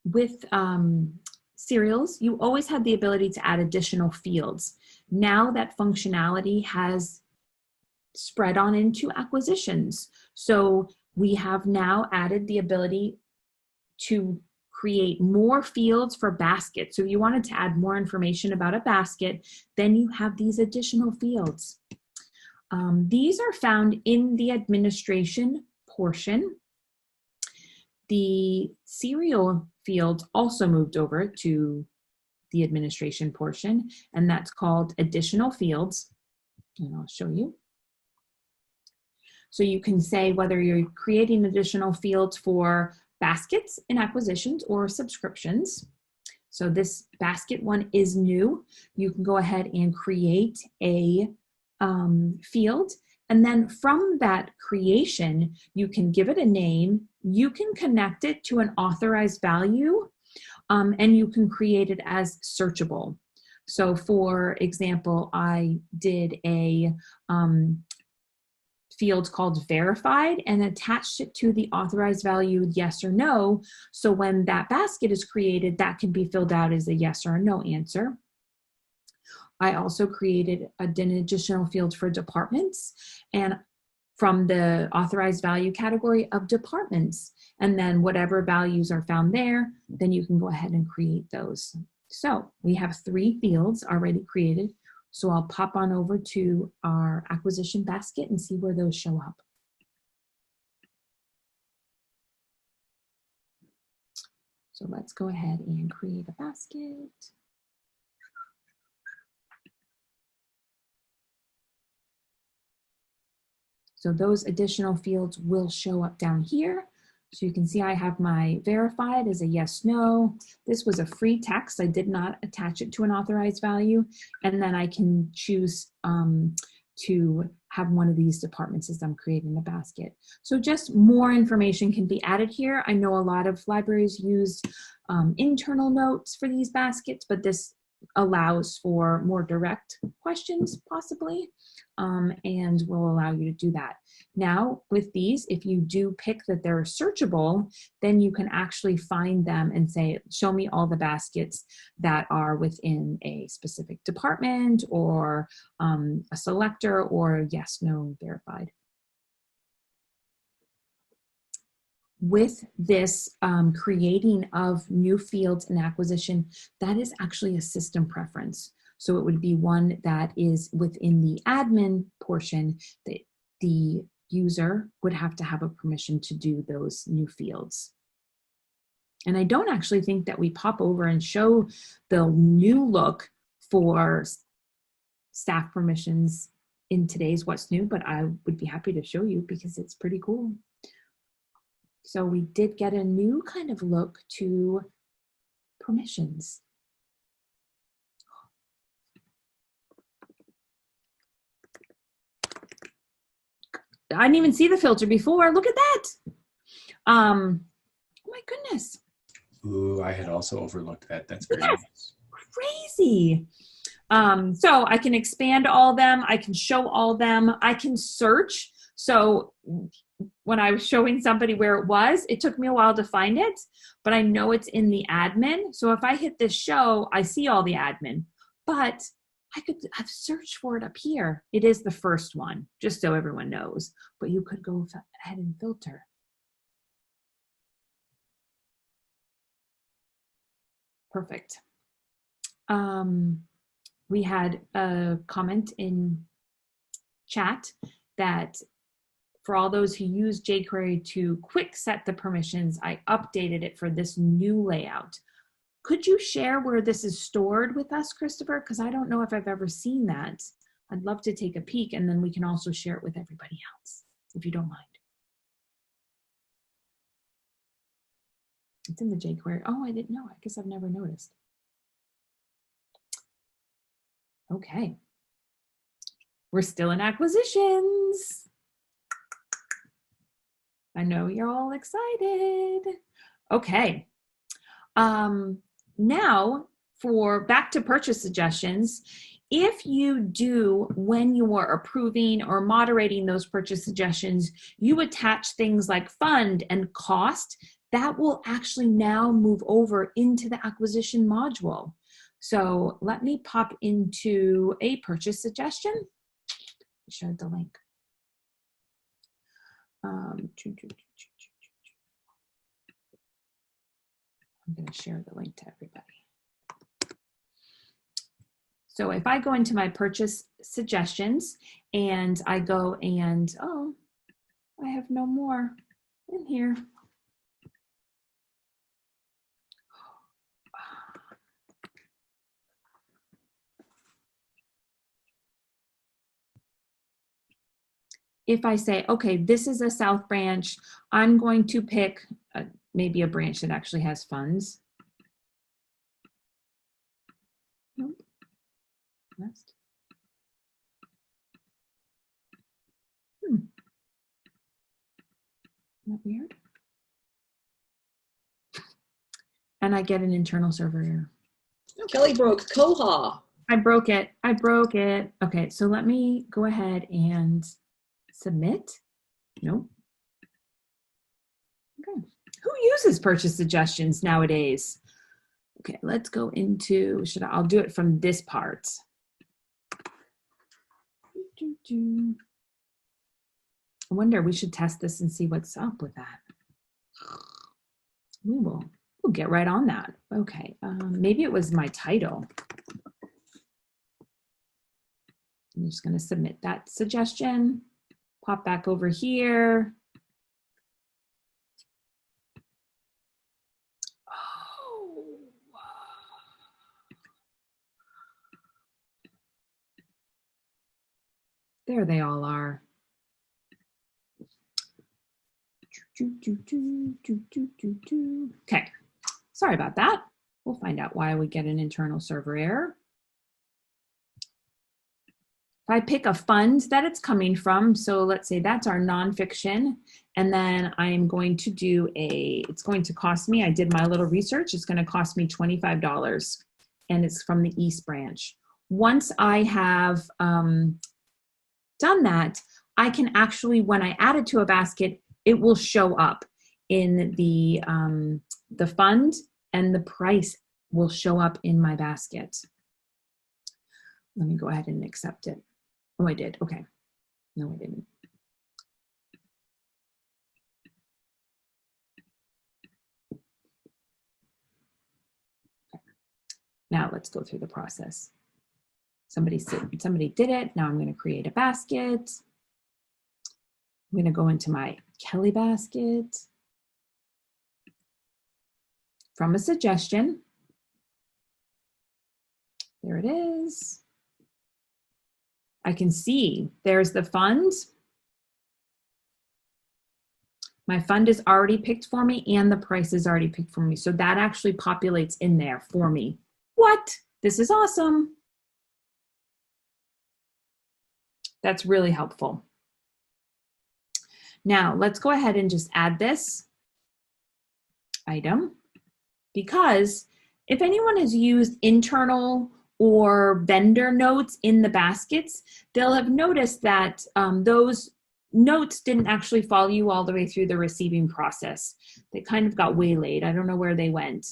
With serials, you always had the ability to add additional fields. Now that functionality has spread on into acquisitions. So we have now added the ability to create more fields for baskets. So if you wanted to add more information about a basket, then you have these additional fields. These are found in the administration portion. The serial field also moved over to the administration portion, and that's called additional fields. And I'll show you. So you can say whether you're creating additional fields for baskets in acquisitions or subscriptions. So this basket one is new. You can go ahead and create a field. And then from that creation, you can give it a name, you can connect it to an authorized value, and you can create it as searchable. So for example, I did a field called verified and attached it to the authorized value yes or no. So when that basket is created, that can be filled out as a yes or a no answer. I also created an additional field for departments and from the authorized value category of departments. And then whatever values are found there, then you can go ahead and create those. So we have 3 fields already created. So I'll pop on over to our acquisition basket and see where those show up. So let's go ahead and create a basket. So those additional fields will show up down here. So you can see I have my verified as a yes, no. This was a free text. I did not attach it to an authorized value. And then I can choose to have one of these departments as I'm creating a basket. So just more information can be added here. I know a lot of libraries use internal notes for these baskets, but this allows for more direct questions possibly, and will allow you to do that. Now with these, if you do pick that they're searchable, then you can actually find them and say, show me all the baskets that are within a specific department or a selector or yes, no, verified. With this creating of new fields and acquisition, that is actually a system preference. So it would be one that is within the admin portion that the user would have to have a permission to do those new fields. And I don't actually think that we pop over and show the new look for staff permissions in today's What's New, but I would be happy to show you because it's pretty cool. So we did get a new kind of look to permissions. I didn't even see the filter before. Look at that. Oh my goodness. Ooh, I had also overlooked that. That's very nice. Crazy. So I can expand all of them. I can show all of them. I can search. So when I was showing somebody where it was, it took me a while to find it, but I know it's in the admin. So if I hit this show, I see all the admin, but I've searched for it up here. It is the first one, just so everyone knows, but you could go ahead and filter. Perfect. We had a comment in chat that for all those who use jQuery to quick set the permissions, I updated it for this new layout. Could you share where this is stored with us, Christopher? Because I don't know if I've ever seen that. I'd love to take a peek, and then we can also share it with everybody else, if you don't mind. It's in the jQuery. Oh, I didn't know. I guess I've never noticed. Okay. We're still in acquisitions. I know you're all excited. Okay. Now for back to purchase suggestions. If you do, when you are approving or moderating those purchase suggestions, you attach things like fund and cost, that will actually now move over into the acquisition module. So let me pop into a purchase suggestion. Share the link. I'm going to share the link to everybody. So if I go into my purchase suggestions and I go and, oh, I have no more in here. If I say, okay, this is a South branch, I'm going to pick maybe a branch that actually has funds. Nope. Next. Isn't that weird? And I get an internal server error. Kelly broke Koha. I broke it. I broke it. Okay, so let me go ahead and submit. Nope. Okay. Who uses purchase suggestions nowadays? Okay, let's go into, I'll do it from this part. I wonder, we should test this and see what's up with that. We'll get right on that. Okay, maybe it was my title. I'm just going to submit that suggestion. Pop back over here. Oh. There they all are. Okay, sorry about that. We'll find out why we get an internal server error. If I pick a fund that it's coming from, so let's say that's our nonfiction, and then I'm going to do it's going to cost me, I did my little research, it's going to cost me $25, and it's from the East branch. Once I have done that, I can actually, when I add it to a basket, it will show up in the fund, and the price will show up in my basket. Let me go ahead and accept it. Oh, I did. Okay. No, I didn't. Okay. Now let's go through the process. Somebody did it. Now I'm going to create a basket. I'm going to go into my Kelly basket from a suggestion. There it is. I can see there's the fund. My fund is already picked for me and the price is already picked for me. So that actually populates in there for me. What? This is awesome. That's really helpful. Now let's go ahead and just add this item, because if anyone has used internal or vendor notes in the baskets, they'll have noticed that those notes didn't actually follow you all the way through the receiving process. They kind of got waylaid. I don't know where they went.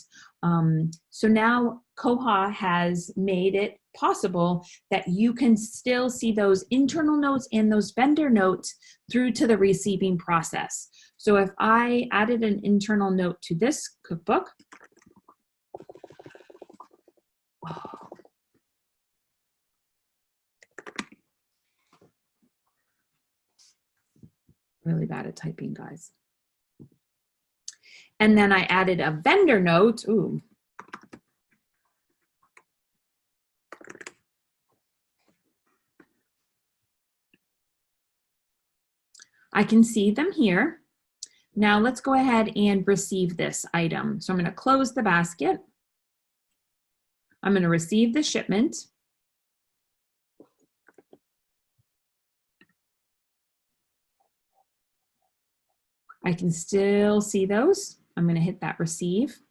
So now Koha has made it possible that you can still see those internal notes and those vendor notes through to the receiving process. So if I added an internal note to this cookbook, really bad at typing, guys. And then I added a vendor note. Ooh. I can see them here. Now let's go ahead and receive this item. So I'm going to close the basket. I'm going to receive the shipment. I can still see those. I'm going to hit that receive.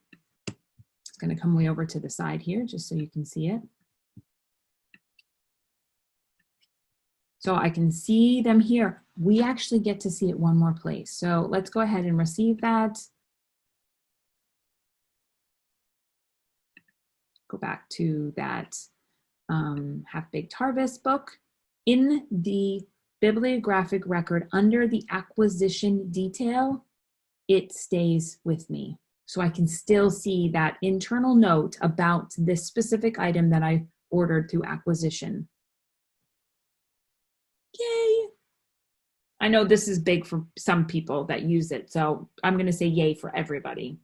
It's going to come way over to the side here just so you can see it. So I can see them here. We actually get to see it one more place. So let's go ahead and receive that. Go back to that Half-Baked Harvest book. In the bibliographic record under the acquisition detail, it stays with me. So I can still see that internal note about this specific item that I ordered through acquisition. Yay! I know this is big for some people that use it, so I'm going to say yay for everybody.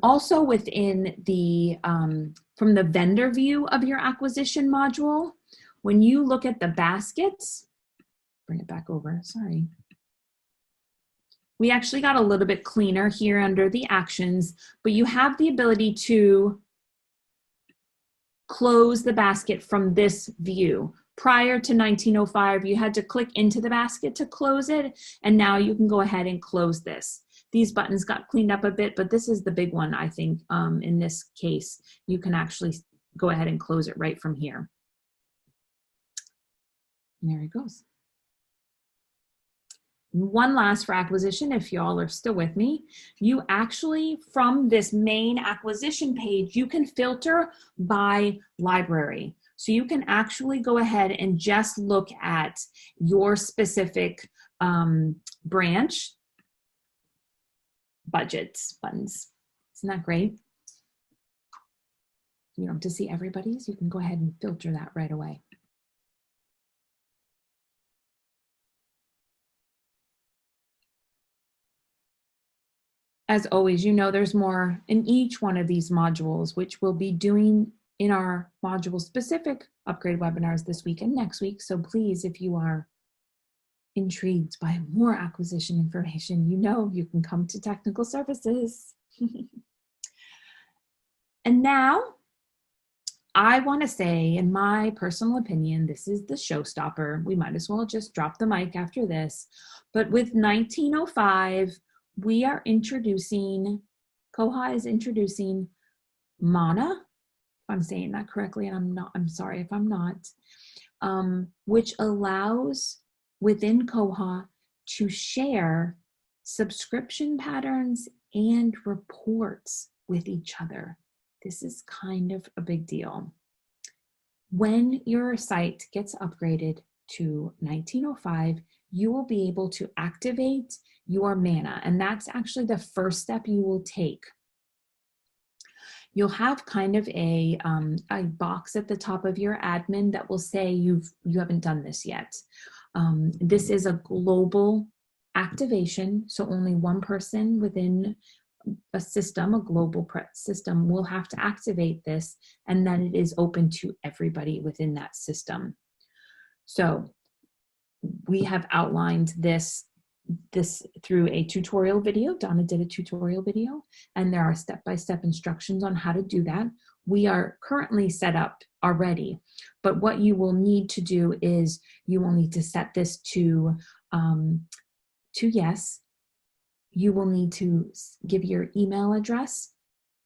Also within the, from the vendor view of your acquisition module, when you look at the baskets, bring it back over, sorry. We actually got a little bit cleaner here under the actions, but you have the ability to close the basket from this view. Prior to 1905, you had to click into the basket to close it, and now you can go ahead and close this. These buttons got cleaned up a bit, but this is the big one, I think, in this case. You can actually go ahead and close it right from here. And there it goes. One last for acquisition, if y'all are still with me, you actually, from this main acquisition page, you can filter by library. So you can actually go ahead and just look at your specific branch budgets buttons. Isn't that great? You don't have to see everybody's. You can go ahead and filter that right away. As always, you know there's more in each one of these modules, which we'll be doing in our module-specific upgrade webinars this week and next week. So please, if you are intrigued by more acquisition information, you know you can come to technical services. And now I want to say, in my personal opinion, this is the showstopper. We might as well just drop the mic after this. But with 1905, we are introducing, Koha is introducing Mana, if I'm saying that correctly, and I'm sorry if I'm not, which allows within Koha to share subscription patterns and reports with each other. This is kind of a big deal. When your site gets upgraded to 1905, you will be able to activate your Mana, and that's actually the first step you will take. You'll have kind of a box at the top of your admin that will say you haven't done this yet. This is a global activation, so only one person within a system, a global system, will have to activate this, and then it is open to everybody within that system. So we have outlined this through a tutorial video. Donna did a tutorial video, and there are step-by-step instructions on how to do that. We are currently set up already, but what you will need to do is you will need to set this to yes. You will need to give your email address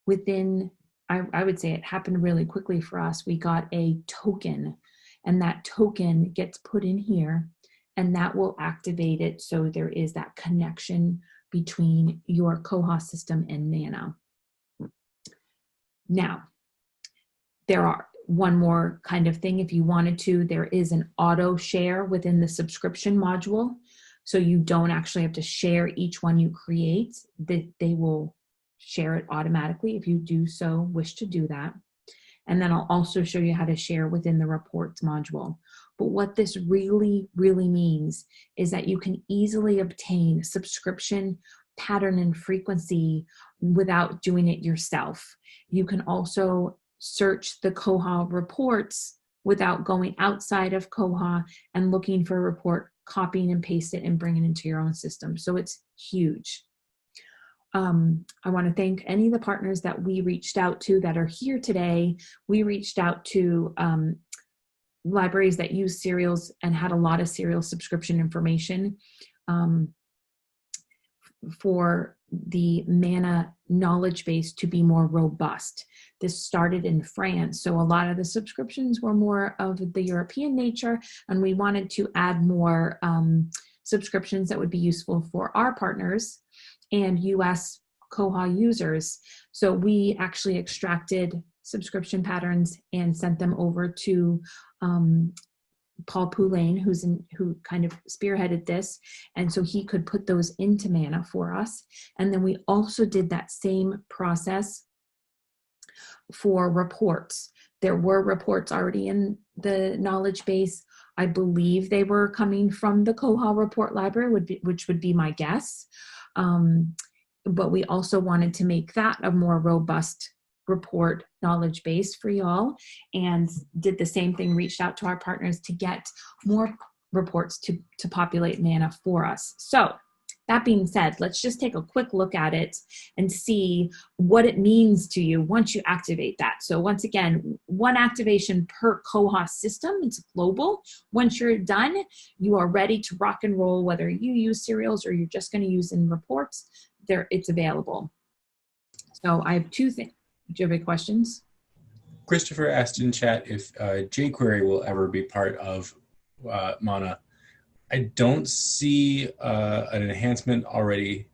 within, I would say it happened really quickly for us. We got a token, and that token gets put in here, and that will activate it, so there is that connection between your Koha system and Mana. Now, there are one more kind of thing if you wanted to. There is an auto share within the subscription module, so you don't actually have to share each one you create. They will share it automatically if you do so wish to do that. And then I'll also show you how to share within the reports module. But what this really, really means is that you can easily obtain subscription pattern and frequency without doing it yourself. You can also search the Koha reports without going outside of Koha and looking for a report, copying and paste it and bringing it into your own system. So it's huge. I want to thank any of the partners that we reached out to that are here today. We reached out to libraries that use serials and had a lot of serial subscription information for the Mana knowledge base to be more robust. This started in France, so a lot of the subscriptions were more of the European nature, and we wanted to add more subscriptions that would be useful for our partners and US Koha users. So we actually extracted subscription patterns and sent them over to Paul Poulain, who kind of spearheaded this, and so he could put those into Mana for us. And then we also did that same process for reports. There were reports already in the knowledge base. I believe they were coming from the Koha report library, which would be my guess. But we also wanted to make that a more robust report knowledge base for y'all, and did the same thing, reached out to our partners to get more reports to populate Mana for us. So that being said, let's just take a quick look at it and see what it means to you once you activate that. So once again, one activation per Koha system. It's global. Once you're done, you are ready to rock and roll, whether you use serials or you're just going to use in reports. It's available. So I have two things. Do you have any questions? Christopher asked in chat if jQuery will ever be part of Mana. I don't see an enhancement already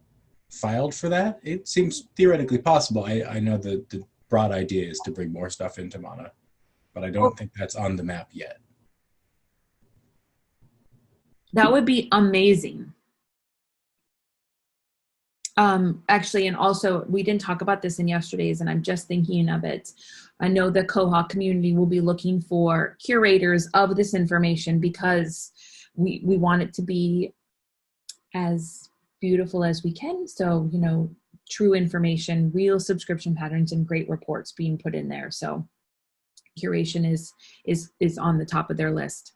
filed for that. It seems theoretically possible. I know the broad idea is to bring more stuff into Mana, but I don't think that's on the map yet. That would be amazing. Actually, and also we didn't talk about this in yesterday's, and I'm just thinking of it. I know the Koha community will be looking for curators of this information because we want it to be as beautiful as we can. So, you know, true information, real subscription patterns, and great reports being put in there. So curation is on the top of their list.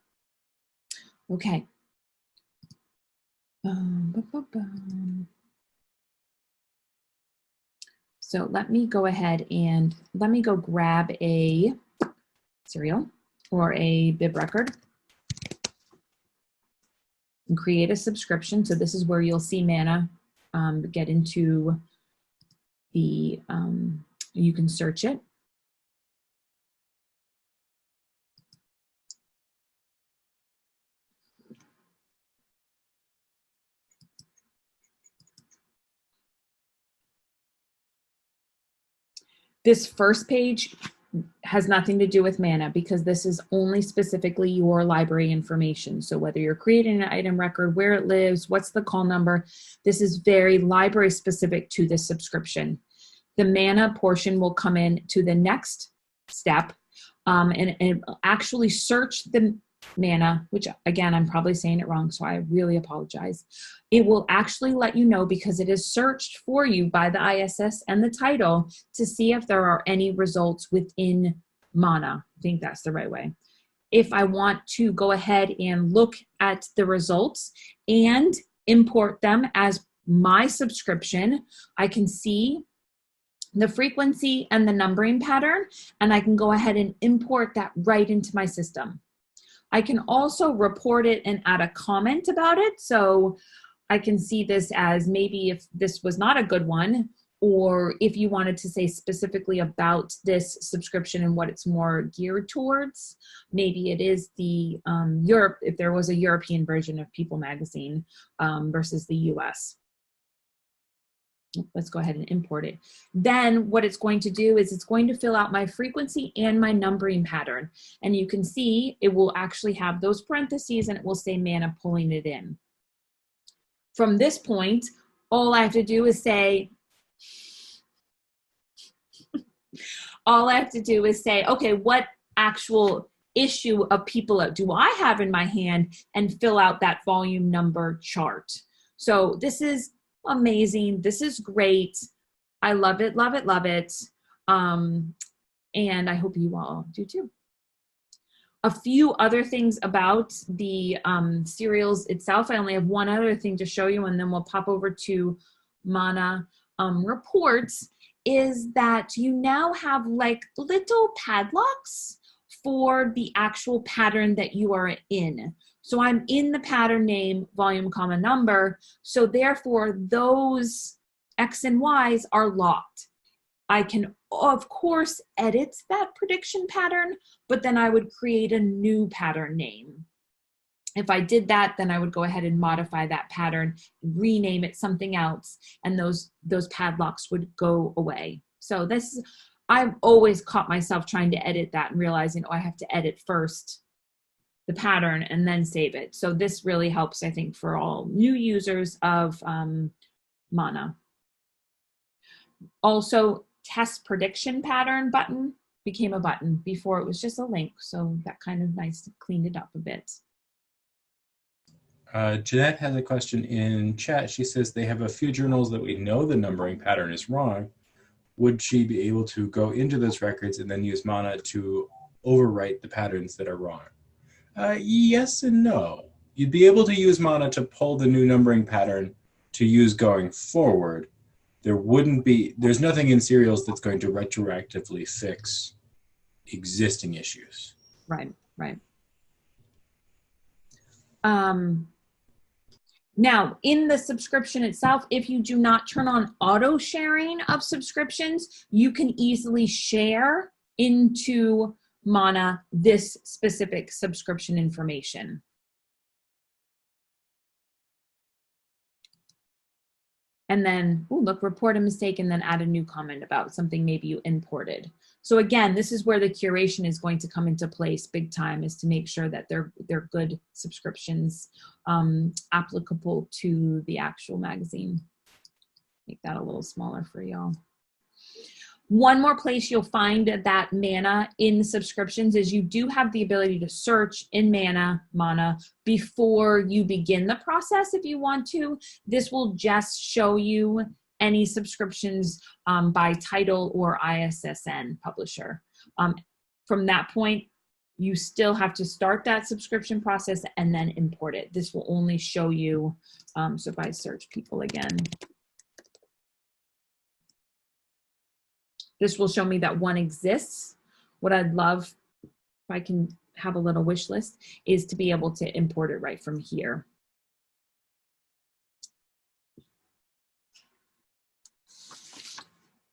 Okay. So let me go ahead and let me go grab a serial or a bib record and create a subscription. So this is where you'll see Mana get into the, you can search it. This first page has nothing to do with Mana because this is only specifically your library information. So whether you're creating an item record, where it lives, what's the call number, this is very library specific to this subscription. The Mana portion will come in to the next step and actually search the Mana, which again, I'm probably saying it wrong, so I really apologize. It will actually let you know because it is searched for you by the ISS and the title to see if there are any results within Mana. I think that's the right way. If I want to go ahead and look at the results and import them as my subscription, I can see the frequency and the numbering pattern, and I can go ahead and import that right into my system. I can also report it and add a comment about it. So I can see this as maybe if this was not a good one, or if you wanted to say specifically about this subscription and what it's more geared towards. Maybe it is the Europe, if there was a European version of People magazine versus the US. Let's go ahead and import it. Then what it's going to do is it's going to fill out my frequency and my numbering pattern. And you can see it will actually have those parentheses and it will say Mana pulling it in. From this point, all I have to do is say, okay, what actual issue of People do I have in my hand, and fill out that volume number chart. So this is amazing. This is great. I love it, love it, love it. And I hope you all do too. A few other things about the serials itself. I only have one other thing to show you, and then we'll pop over to Mana reports, is that you now have like little padlocks for the actual pattern that you are in. So I'm in the pattern name, volume, comma, number. So therefore those X and Y's are locked. I can, of course, edit that prediction pattern, but then I would create a new pattern name. If I did that, then I would go ahead and modify that pattern, rename it something else, and those padlocks would go away. So this, I've always caught myself trying to edit that and realizing, oh, I have to edit first the pattern and then save it. So this really helps, I think, for all new users of Mana. Also, test prediction pattern button became a button. Before it was just a link, so that kind of nice cleaned it up a bit. Jeanette has a question in chat. She says they have a few journals that we know the numbering pattern is wrong. Would she be able to go into those records and then use Mana to overwrite the patterns that are wrong? Yes and no. You'd be able to use Mana to pull the new numbering pattern to use going forward. There's nothing in serials that's going to retroactively fix existing issues. Right, right. Now, in the subscription itself, if you do not turn on auto sharing of subscriptions, you can easily share into Mana this specific subscription information. And then, ooh, look, report a mistake and then add a new comment about something maybe you imported. So again, this is where the curation is going to come into place big time, is to make sure that they're good subscriptions applicable to the actual magazine. Make that a little smaller for y'all. One more place you'll find that Mana in subscriptions is you do have the ability to search in Mana before you begin the process if you want to. This will just show you any subscriptions by title or ISSN publisher. From that point, you still have to start that subscription process and then import it. This will only show you, so if I search People again, this will show me that one exists. What I'd love if I can have a little wish list, is to be able to import it right from here.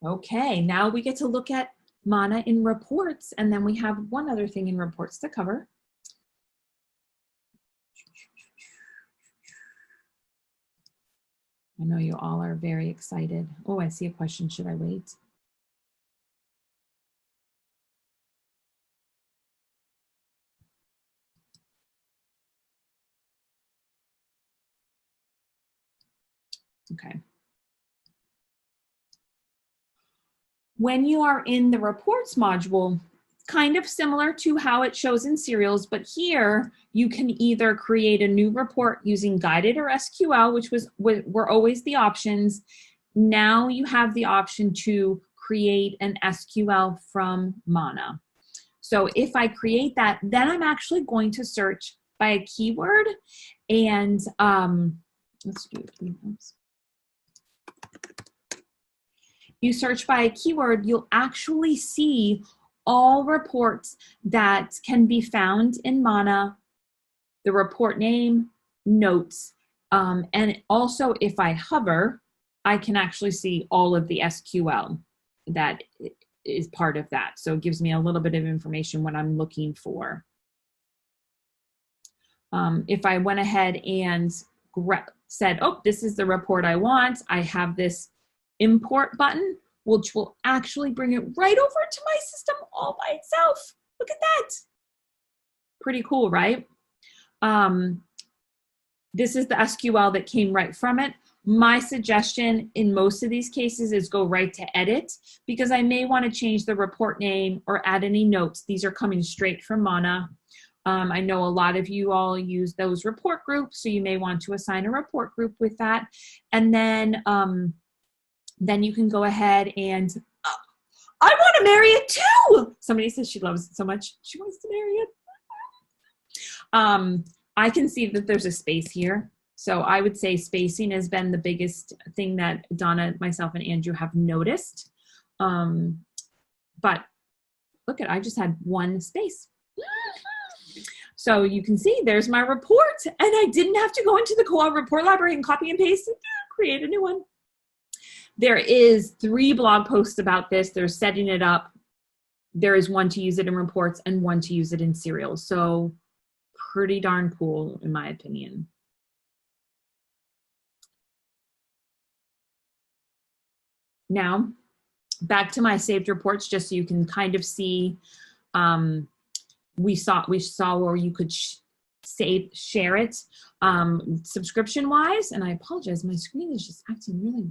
Okay, now we get to look at Mana in reports, and then we have one other thing in reports to cover. I know you all are very excited. Oh, I see a question. Should I wait? Okay. When you are in the reports module, kind of similar to how it shows in serials, but here you can either create a new report using guided or SQL, which were always the options. Now you have the option to create an SQL from Mana. So if I create that, then I'm actually going to search by a keyword, and let's do it. You search by a keyword, you'll actually see all reports that can be found in Mana, the report name, notes, and also if I hover, I can actually see all of the SQL that is part of that. So it gives me a little bit of information what I'm looking for. If I went ahead and said, oh, this is the report I want, I have this import button, which will actually bring it right over to my system all by itself. Look at that. Pretty cool, right? This is the SQL that came right from it. My suggestion in most of these cases is go right to edit, because I may want to change the report name or add any notes. These are coming straight from Mana. I know a lot of you all use those report groups, so you may want to assign a report group with that. And then you can go ahead and, I want to marry it too! Somebody says she loves it so much, she wants to marry it. I can see that there's a space here. So I would say spacing has been the biggest thing that Donna, myself, and Andrew have noticed. But look at, I just had one space. So you can see there's my report, and I didn't have to go into the Koha report library and copy and paste and create a new one. There is 3 blog posts about this. They're setting it up. There is one to use it in reports and one to use it in serials. So pretty darn cool, in my opinion. Now, back to my saved reports, just so you can kind of see, we saw where you could share it subscription-wise, and I apologize, my screen is just acting really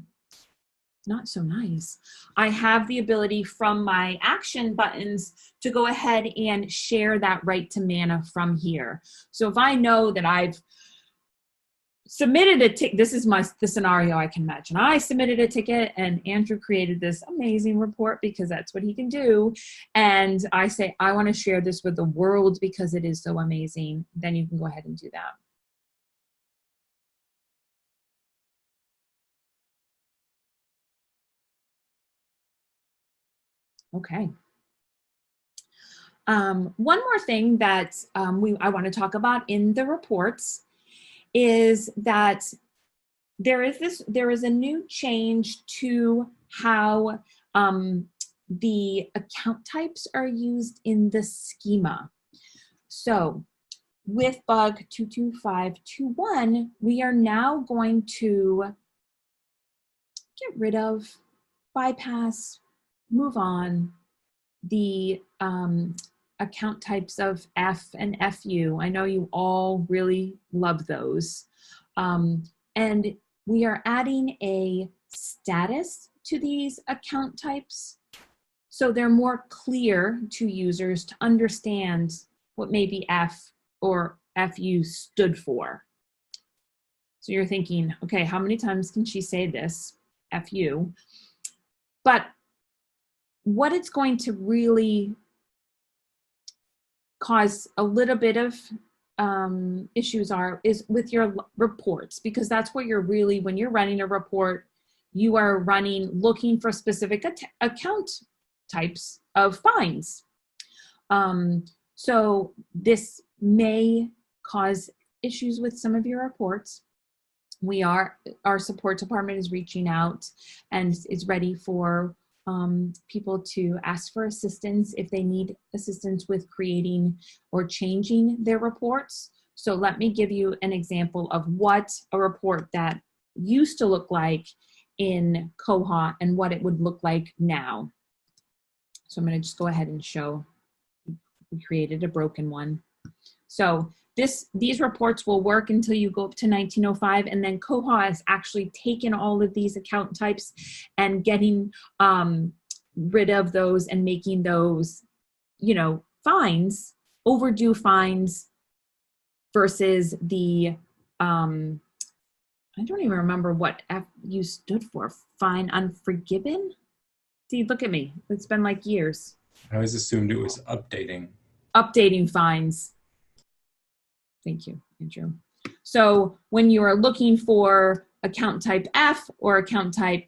not so nice. I have the ability from my action buttons to go ahead and share that right to Mana from here. So if I know that I've submitted a ticket, this is the scenario I can imagine. I submitted a ticket and Andrew created this amazing report because that's what he can do. And I say, I want to share this with the world because it is so amazing. Then you can go ahead and do that. Okay. One more thing that I want to talk about in the reports is that there is a new change to how the account types are used in the schema. So with bug 22521, we are now going to get rid of, bypass, move on the account types of F and FU. I know you all really love those. And we are adding a status to these account types so they're more clear to users to understand what maybe F or FU stood for. So you're thinking, okay, how many times can she say this, FU? But what it's going to really cause a little bit of issues is with your reports, because that's what you're really, when you're running a report, you are looking for specific account types of fines. So this may cause issues with some of your reports. Our support department is reaching out and is ready for people to ask for assistance if they need assistance with creating or changing their reports. So let me give you an example of what a report that used to look like in Koha and what it would look like now. So I'm going to just go ahead and show. We created a broken one. So these reports will work until you go up to 1905, and then Koha has actually taken all of these account types and getting rid of those and making those, fines, overdue fines versus the, I don't even remember what FU stood for, fine unforgiven? See, look at me. It's been like years. I always assumed it was updating. Updating fines. Thank you, Andrew. So when you are looking for account type F or account type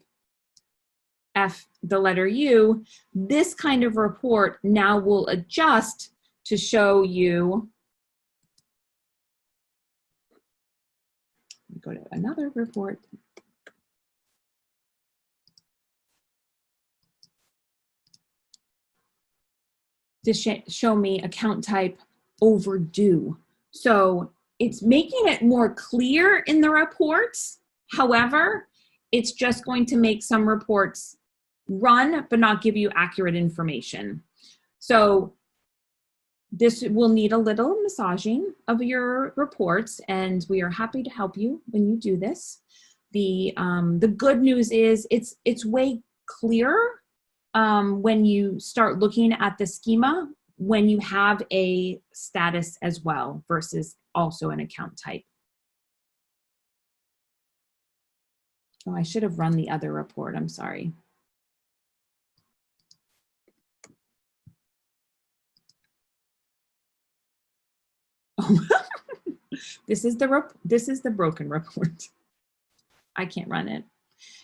F, the letter U, this kind of report now will adjust to show you. Go to another report. To show me account type overdue. So it's making it more clear in the reports. However, it's just going to make some reports run but not give you accurate information. So this will need a little massaging of your reports, and we are happy to help you when you do this. The good news is it's way clearer when you start looking at the schema when you have a status as well versus also an account type. Oh, I should have run the other report. I'm sorry. Oh, this is the broken report. I can't run it.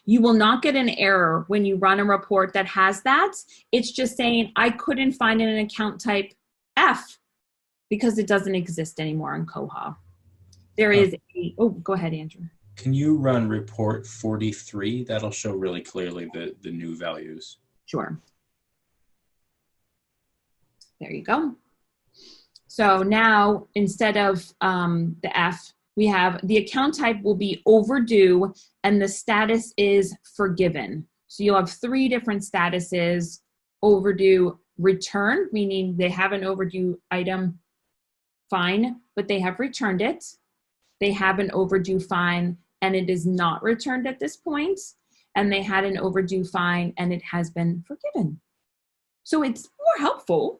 You will not get an error when you run a report that has that. It's just saying, I couldn't find an account type F because it doesn't exist anymore in Koha. There is oh, go ahead, Andrew. Can you run report 43? That'll show really clearly the new values. Sure. There you go. So now instead of the F, we have the account type will be overdue and the status is forgiven. So you'll have 3 different statuses: overdue return, meaning they have an overdue item fine, but they have returned it. They have an overdue fine and it is not returned at this point. And they had an overdue fine and it has been forgiven. So it's more helpful.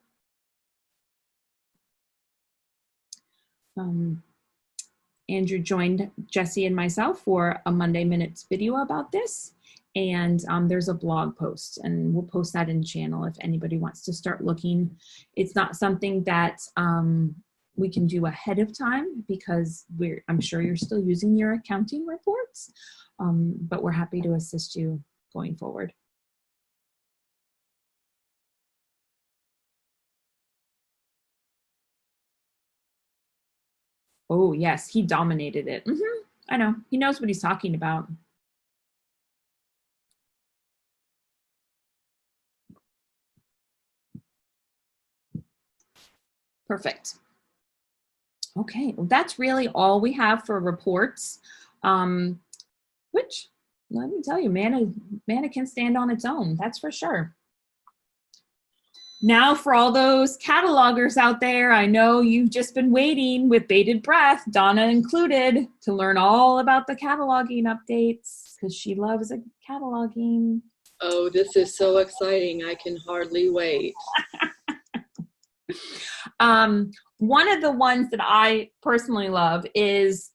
Andrew joined Jesse and myself for a Monday Minutes video about this. And there's a blog post, and we'll post that in the channel if anybody wants to start looking. It's not something that we can do ahead of time because I'm sure you're still using your accounting reports, but we're happy to assist you going forward. Oh, yes, he dominated it. I know. He knows what he's talking about. Perfect. Okay, well, that's really all we have for reports, which, let me tell you, Mana can stand on its own. That's for sure. Now, for all those catalogers out there, I know you've just been waiting with bated breath, Donna included, to learn all about the cataloging updates because she loves cataloging. Oh, this is so exciting. I can hardly wait. One of the ones that I personally love is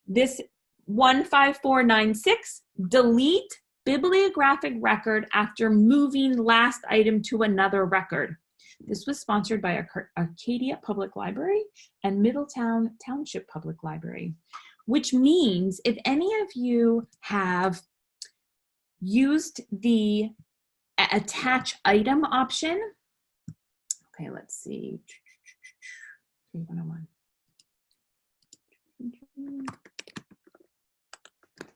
this 15496, delete bibliographic record after moving last item to another record. This was sponsored by Arcadia Public Library and Middletown Township Public Library, which means if any of you have used the attach item option, okay, let's see. 3-101.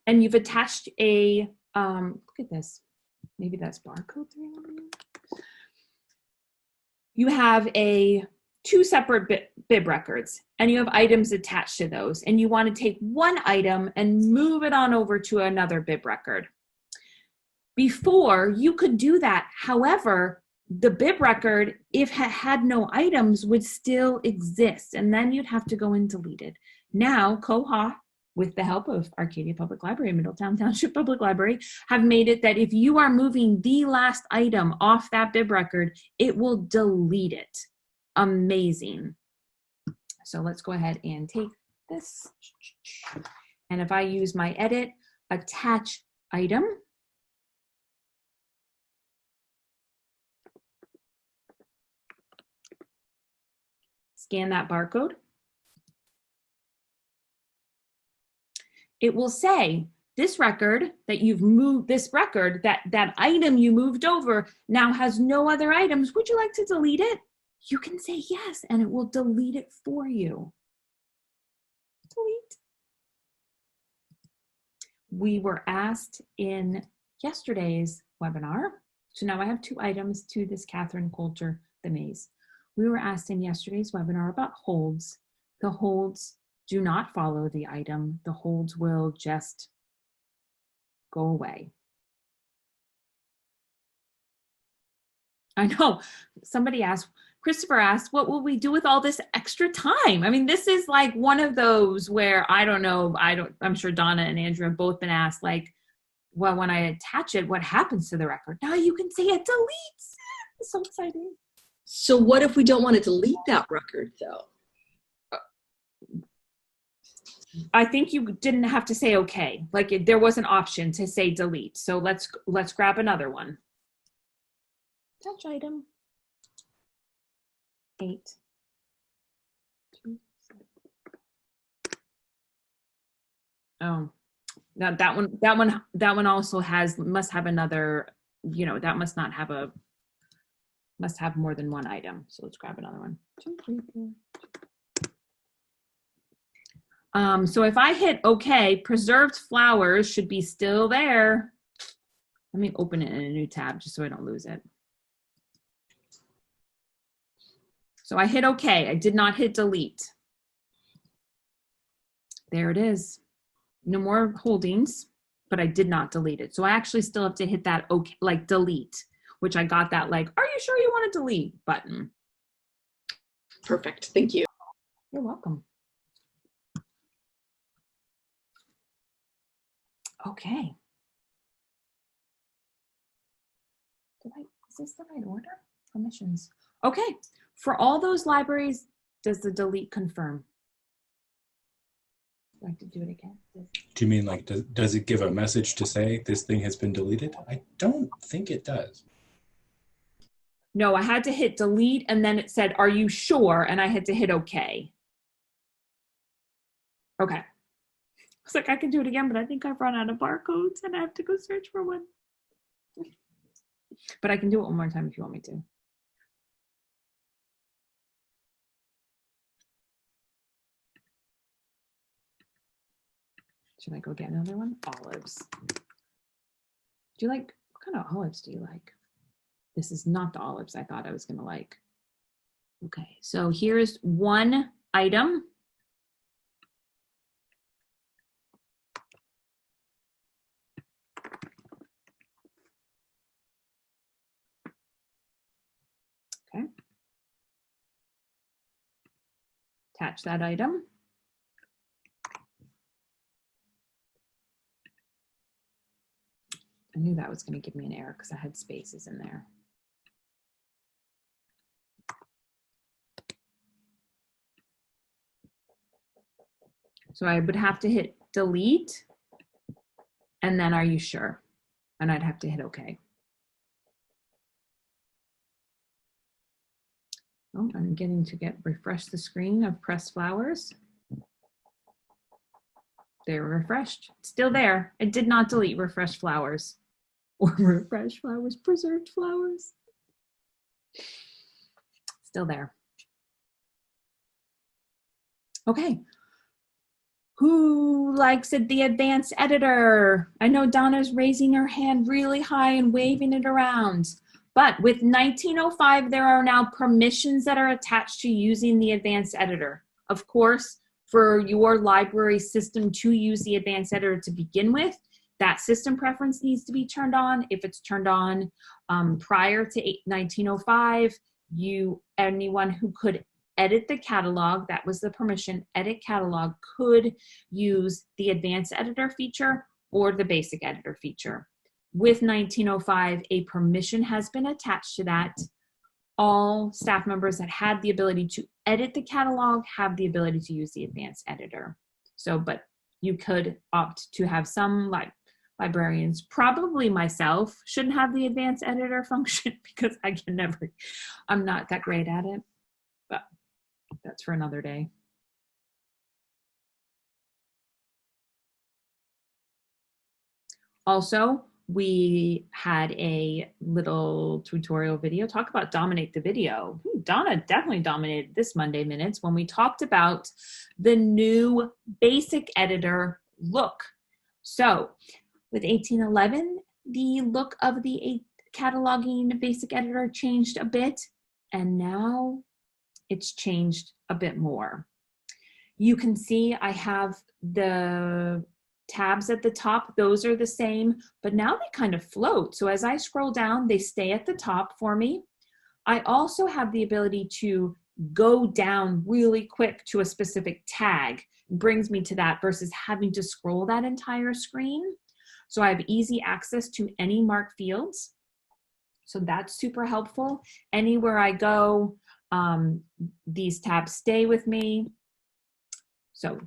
And you've attached a, look at this. Maybe that's barcode 311. You have two separate bib records, and you have items attached to those, and you want to take one item and move it on over to another bib record. Before, you could do that. However, the bib record, if it had no items, would still exist, and then you'd have to go and delete it. Now, Koha, with the help of Arcadia Public Library, Middletown Township Public Library, have made it that if you are moving the last item off that bib record, it will delete it. Amazing. So let's go ahead and take this. And if I use my edit, attach item, scan that barcode, it will say this record that you've moved, this record, that item you moved over now has no other items. Would you like to delete it? You can say yes, and it will delete it for you. Delete. We were asked in yesterday's webinar, so now I have two items to this Catherine Coulter, the maze. We were asked in yesterday's webinar about holds. The holds do not follow the item. The holds will just go away. I know, somebody asked, Christopher asked, what will we do with all this extra time? I mean, this is like one of those where I don't know, I'm sure Donna and Andrew have both been asked, like, well, when I attach it, what happens to the record? Now you can say it deletes. It's so exciting. So what if we don't want to delete that record though? I think you didn't have to say okay. Like there was an option to say delete. So let's grab another one. Touch item 8. 2, 7. Oh, now that one also must have another, you know, that must have more than one item. So let's grab another one. 2, 3, 4. So if I hit OK, preserved flowers should be still there. Let me open it in a new tab just so I don't lose it. So I hit OK. I did not hit delete. There it is. No more holdings, but I did not delete it. So I actually still have to hit that OK, like delete, which I got that like, are you sure you want to delete button? Perfect. Thank you. You're welcome. Okay. Is this the right order? Permissions. Okay. For all those libraries, does the delete confirm? I'd like to do it again. Do you mean like, does it give a message to say this thing has been deleted? I don't think it does. No, I had to hit delete and then it said, are you sure? And I had to hit OK. Okay. I was like, I can do it again, but I think I've run out of barcodes and I have to go search for one. But I can do it one more time if you want me to. Should I go get another one? Olives. Do you like, what kind of olives do you like? This is not the olives I thought I was gonna like. Okay, so here's one item. Okay. Attach that item. I knew that was going to give me an error because I had spaces in there. So I would have to hit delete and then are you sure? And I'd have to hit OK. Oh, I'm getting to refresh the screen of pressed flowers. They're refreshed. Still there. It did not delete refreshed flowers. Or refreshed flowers, preserved flowers. Still there. Okay. Who likes it, the advanced editor? I know Donna's raising her hand really high and waving it around. But with 1905, there are now permissions that are attached to using the advanced editor. Of course, for your library system to use the advanced editor to begin with, that system preference needs to be turned on. If it's turned on prior to 1905, anyone who could edit the catalog, that was the permission, edit catalog, could use the advanced editor feature or the basic editor feature. With 1905, a permission has been attached to that. All staff members that had the ability to edit the catalog have the ability to use the advanced editor. So, but you could opt to have some librarians, probably myself, shouldn't have the advanced editor function because I'm not that great at it, but that's for another day. Also, we had a little tutorial video. Talk about dominate the video. Donna definitely dominated this Monday Minutes when we talked about the new basic editor look. So with 1811, the look of the cataloging basic editor changed a bit, and now it's changed a bit more. You can see I have the tabs at the top, those are the same, but now they kind of float. So as I scroll down, they stay at the top for me. I also have the ability to go down really quick to a specific tag. It brings me to that versus having to scroll that entire screen. So I have easy access to any marked fields. So that's super helpful. Anywhere I go, these tabs stay with me. So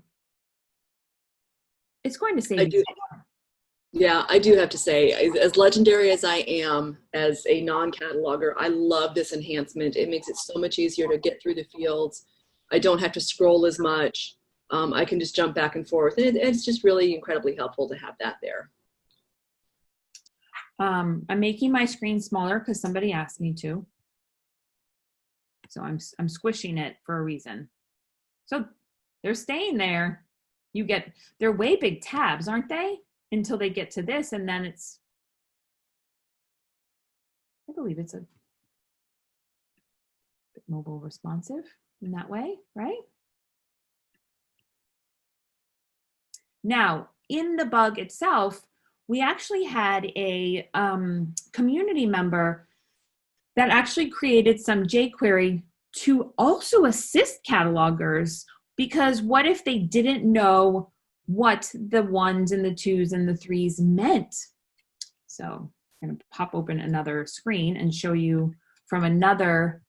it's going to save you. Yeah, I do have to say, as legendary as I am as a non-cataloger, I love this enhancement. It makes it so much easier to get through the fields. I don't have to scroll as much. I can just jump back and forth. And it's just really incredibly helpful to have that there. I'm making my screen smaller because somebody asked me to. So I'm squishing it for a reason. So they're staying there. They're way big tabs, aren't they? Until they get to this, and then I believe it's a bit mobile responsive in that way, right? Now, in the bug itself, we actually had a community member that actually created some jQuery to also assist catalogers, because what if they didn't know what the 1s and the 2s and the 3s meant? So I'm going to pop open another screen and show you from another.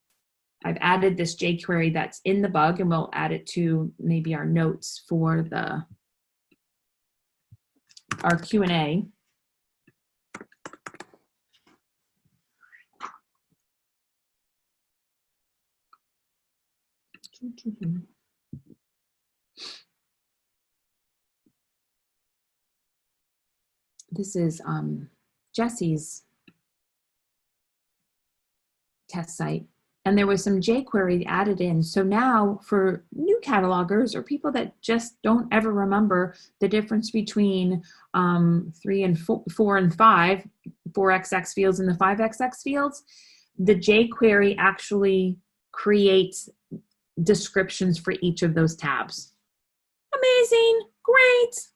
I've added this jQuery that's in the bug, and we'll add it to maybe our notes for our Q&A. This is Jesse's test site, and there was some jQuery added in. So now for new catalogers or people that just don't ever remember the difference between 3 and 4 and 5, 4XX fields and the 5XX fields, the jQuery actually creates descriptions for each of those tabs. Amazing, great.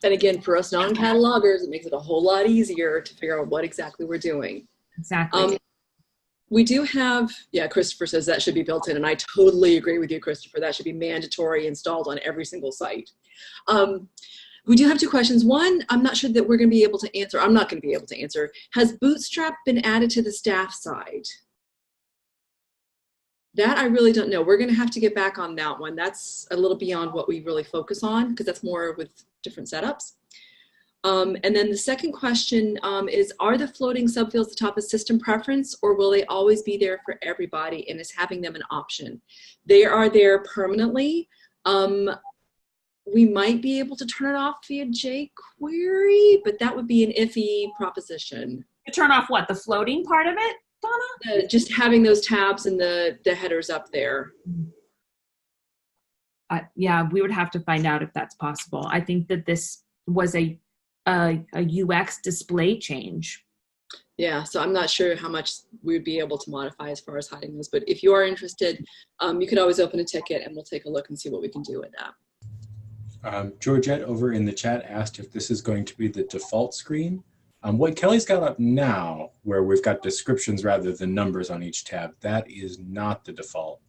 And again, for us non-catalogers, it makes it a whole lot easier to figure out what exactly we're doing. Exactly. We do have, yeah, Christopher says that should be built in, and I totally agree with you, Christopher. That should be mandatory installed on every single site. We do have 2 questions. One, I'm not sure that we're going to be able to answer. I'm not going to be able to answer. Has Bootstrap been added to the staff side? That I really don't know. We're going to have to get back on that one. That's a little beyond what we really focus on, because that's more with different setups. And then the second question is, are the floating subfields at the top a system preference, or will they always be there for everybody and is having them an option? They are there permanently. We might be able to turn it off via jQuery, but that would be an iffy proposition. To turn off what? The floating part of it, Donna? Just having those tabs and the headers up there. Yeah, we would have to find out if that's possible. I think that this was a UX display change. Yeah, so I'm not sure how much we would be able to modify as far as hiding those, but if you are interested, you could always open a ticket and we'll take a look and see what we can do with that. Georgette over in the chat asked if this is going to be the default screen. What Kelly's got up now, where we've got descriptions rather than numbers on each tab, that is not the default.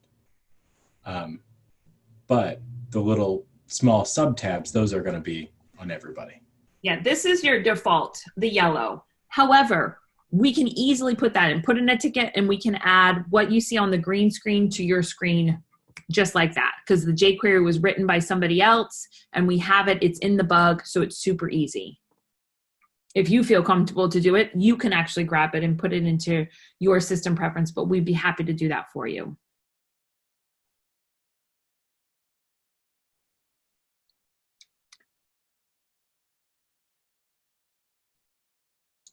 But the little small sub-tabs, those are going to be on everybody. Yeah, this is your default, the yellow. However, we can easily put that in, put in a ticket, and we can add what you see on the green screen to your screen just like that, because the jQuery was written by somebody else and we have it, it's in the bug, so it's super easy. If you feel comfortable to do it, you can actually grab it and put it into your system preference, but we'd be happy to do that for you.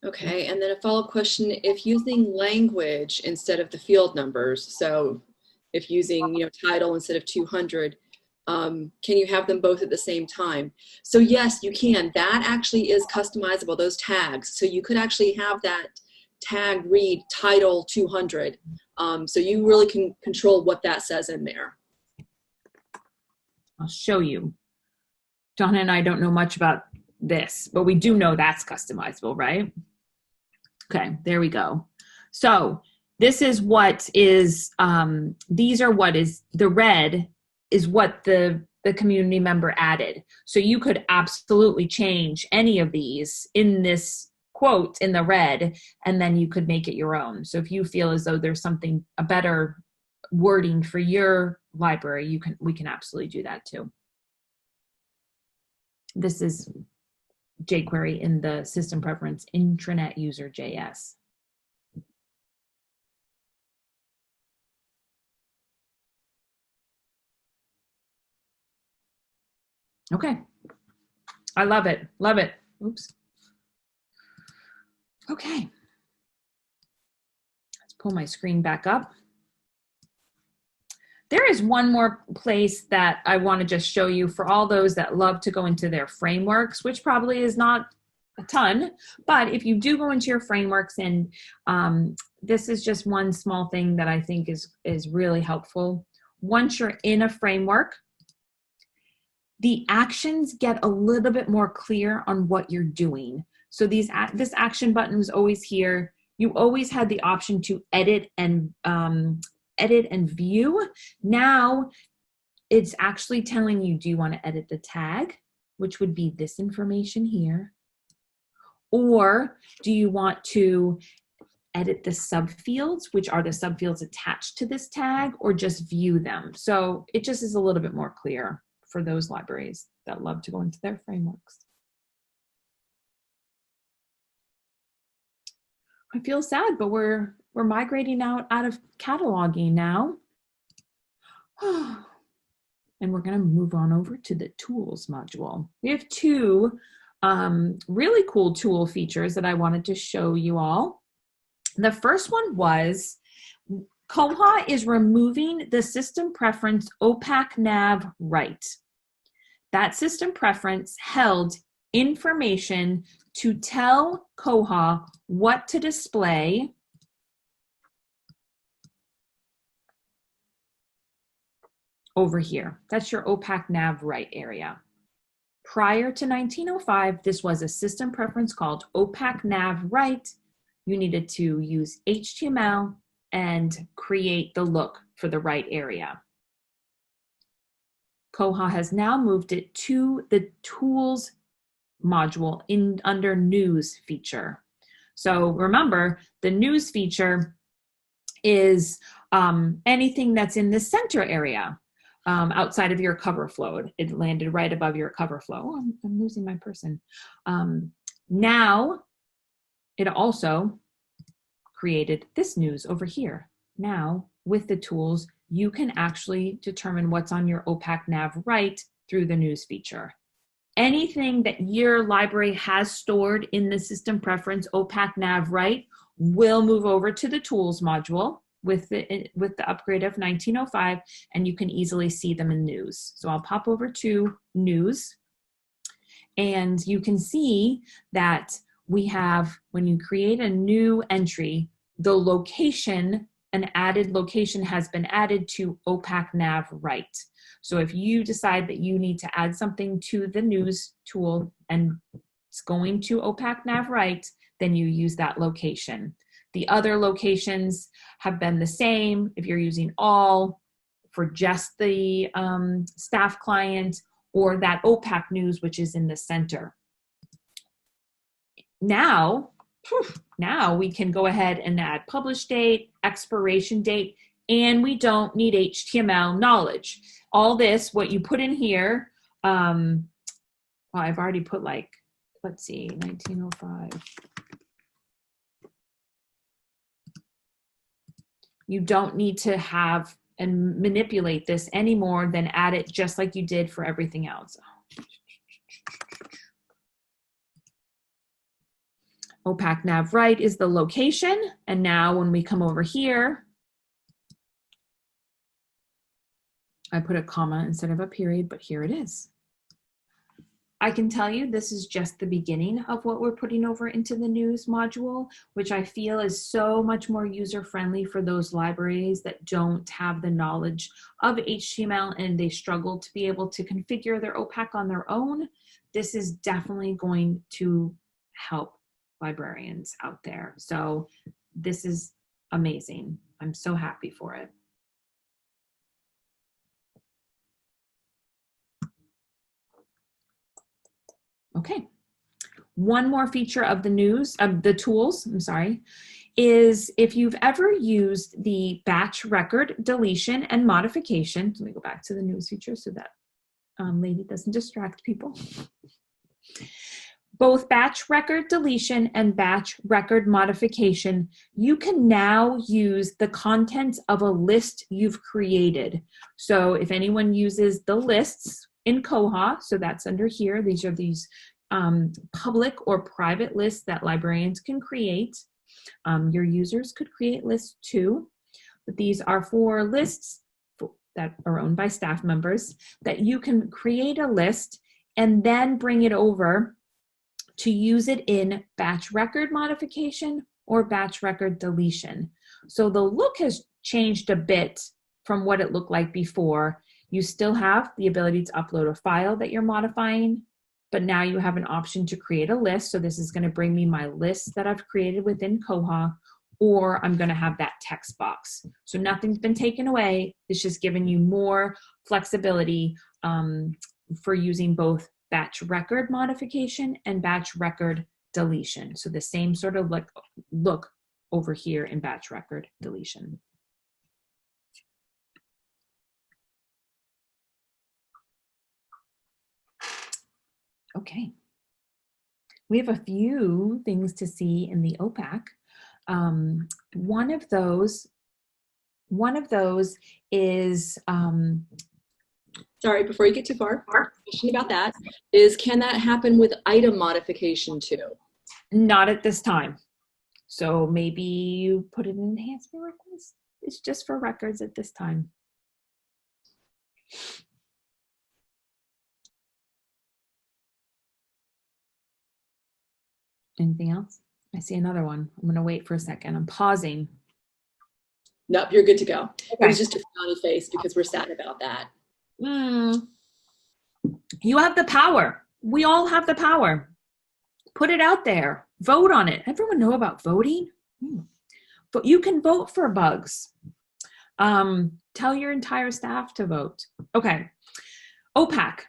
Okay, and then a follow-up question, if using language instead of the field numbers, so if using title instead of 200, can you have them both at the same time? So yes, you can. That actually is customizable, those tags. So you could actually have that tag read title 200. So you really can control what that says in there. I'll show you. Donna and I don't know much about this, but we do know that's customizable, right? Okay, there we go. So this is what is, these are what is, the red is what the community member added. So you could absolutely change any of these in this quote in the red, and then you could make it your own. So if you feel as though there's something, a better wording for your library, we can absolutely do that too. This is jQuery in the system preference intranet user JS. Okay. I love it. Love it. Oops. Okay. Let's pull my screen back up. There is one more place that I want to just show you for all those that love to go into their frameworks, which probably is not a ton, but if you do go into your frameworks, and this is just one small thing that I think is really helpful. Once you're in a framework, the actions get a little bit more clear on what you're doing. So this action button was always here. You always had the option to edit and view. Now it's actually telling you, do you want to edit the tag, which would be this information here? Or do you want to edit the subfields, which are the subfields attached to this tag, or just view them? So it just is a little bit more clear for those libraries that love to go into their frameworks. I feel sad, but we're migrating out of cataloging now. And we're going to move on over to the tools module. We have two really cool tool features that I wanted to show you all. The first one was Koha is removing the system preference opaque nav right. That system preference held information to tell Koha what to display over here. That's your opaque nav right area. Prior to 1905, this was a system preference called opaque nav right. You needed to use HTML and create the look for the right area. Koha has now moved it to the tools module under news feature. So remember, the news feature is anything that's in the center area outside of your cover flow. It landed right above your cover flow. Oh, I'm losing my person. Now it also created this news over here. Now with the tools, you can actually determine what's on your opaque nav right through the news feature. Anything that your library has stored in the system preference opaque nav right will move over to the tools module. with the upgrade of 1905, and you can easily see them in news. So I'll pop over to news, and you can see that we have, when you create a new entry, the location, an added location has been added to OPAC nav right. So if you decide that you need to add something to the news tool and it's going to OPAC nav right, then you use that location. The other locations have been the same. If you're using all for just the staff client, or that OPAC news, which is in the center. Now we can go ahead and add publish date, expiration date, and we don't need HTML knowledge. All this, what you put in here, well, I've already put, like, let's see, 1905. You don't need to have and manipulate this any more than add it just like you did for everything else. OPAC nav right is the location. And now when we come over here, I put a comma instead of a period, but here it is. I can tell you this is just the beginning of what we're putting over into the news module, which I feel is so much more user-friendly for those libraries that don't have the knowledge of HTML and they struggle to be able to configure their OPAC on their own. This is definitely going to help librarians out there. So this is amazing. I'm so happy for it. Okay, one more feature of the news, of the tools, I'm sorry, is if you've ever used the batch record deletion and modification. Let me go back to the news feature so that lady doesn't distract people. Both batch record deletion and batch record modification, you can now use the contents of a list you've created. So if anyone uses the lists in Koha, so that's under here, these are these public or private lists that librarians can create. Your users could create lists too, but these are for lists that are owned by staff members that you can create a list and then bring it over to use it in batch record modification or batch record deletion. So the look has changed a bit from what it looked like before. You still have the ability to upload a file that you're modifying, but now you have an option to create a list. So this is going to bring me my list that I've created within Koha, or I'm going to have that text box. So nothing's been taken away. It's just giving you more flexibility for using both batch record modification and batch record deletion. So the same sort of look over here in batch record deletion. Okay, we have a few things to see in the OPAC. One of those is, sorry, before you get too far, question about that is, can that happen with item modification too? Not at this time. So maybe you put an enhancement request. It's just for records at this time. Anything else? I see another one. I'm going to wait for a second. I'm pausing. Nope, you're good to go. Okay. It was just a frowny face because we're sad about that. You have the power. We all have the power. Put it out there. Vote on it. Everyone know about voting? But you can vote for bugs. Tell your entire staff to vote. Okay. OPAC.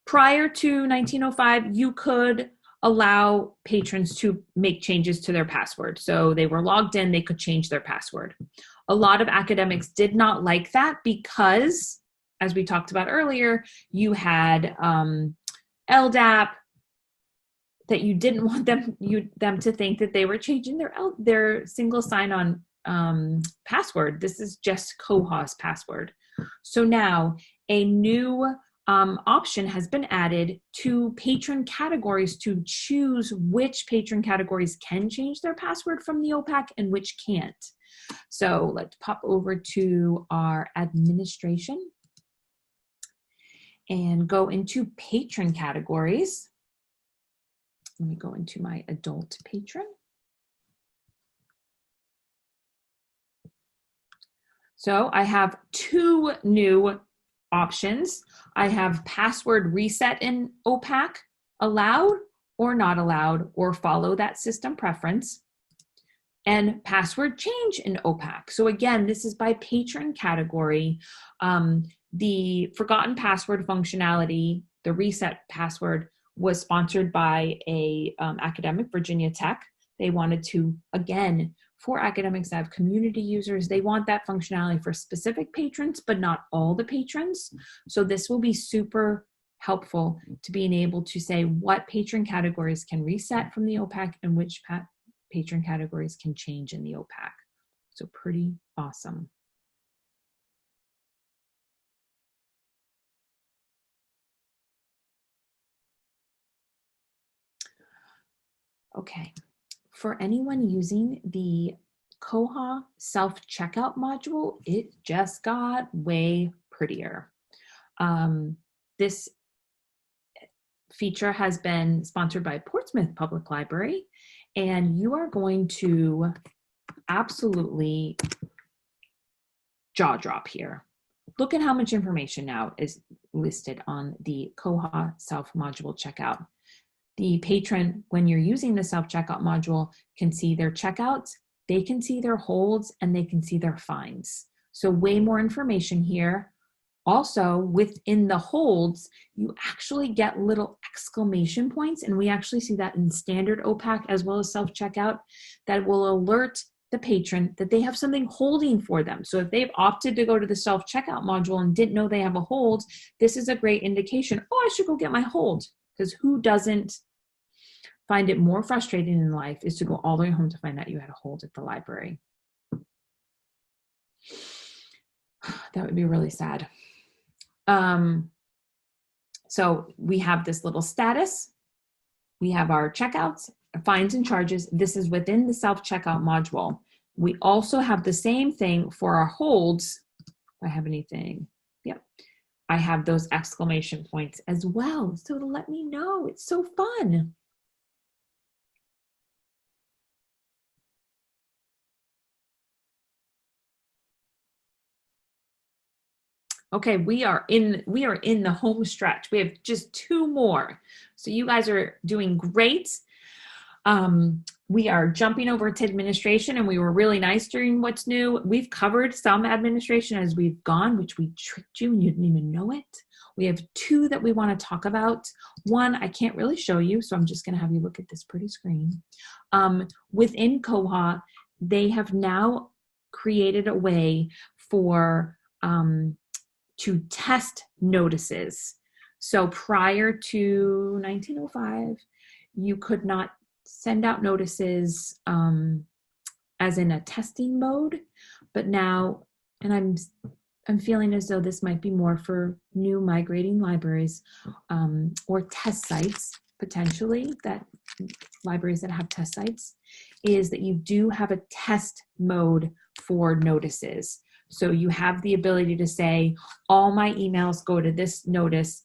Prior to 1905, you could allow patrons to make changes to their password. So they were logged in, they could change their password. A lot of academics did not like that because, as we talked about earlier, you had LDAP, that you didn't want them to think that they were changing their single sign-on password. This is just Koha's password. So now a new option has been added to patron categories to choose which patron categories can change their password from the OPAC and which can't. So let's pop over to our administration and go into patron categories. Let me go into my adult patron. So I have two new options. I have password reset in OPAC, allowed or not allowed, or follow that system preference, and password change in OPAC. So again, this is by patron category. The forgotten password functionality, the reset password, was sponsored by a academic, Virginia Tech. They wanted to, again, for academics that have community users, they want that functionality for specific patrons, but not all the patrons. So this will be super helpful to being able to say what patron categories can reset from the OPAC and which patron categories can change in the OPAC. So pretty awesome. Okay, for anyone using the Koha self-checkout module, it just got way prettier. This feature has been sponsored by Portsmouth Public Library, and you are going to absolutely jaw drop here. Look at how much information now is listed on the Koha self-module checkout. The patron, when you're using the self-checkout module, can see their checkouts, they can see their holds, and they can see their fines. So way more information here. Also, within the holds, you actually get little exclamation points, and we actually see that in standard OPAC as well as self-checkout, that will alert the patron that they have something holding for them. So if they've opted to go to the self-checkout module and didn't know they have a hold, this is a great indication, oh, I should go get my hold. Because who doesn't find it more frustrating in life is to go all the way home to find out you had a hold at the library. That would be really sad. So we have this little status. We have our checkouts, fines and charges. This is within the self-checkout module. We also have the same thing for our holds. Do I have anything? Yep. I have those exclamation points as well. So to let me know, it's so fun. Okay, we are in the home stretch. We have just two more. So you guys are doing great. We are jumping over to administration, and we were really nice during what's new. We've covered some administration as we've gone, which we tricked you and you didn't even know it. We have two that we want to talk about. One, I can't really show you, so I'm just going to have you look at this pretty screen. Within Koha, they have now created a way for to test notices. So prior to 1905, you could not send out notices as in a testing mode, but now, and I'm feeling as though this might be more for new migrating libraries or test sites, potentially, that libraries that have test sites, is that you do have a test mode for notices. So you have the ability to say, all my emails go to this notice,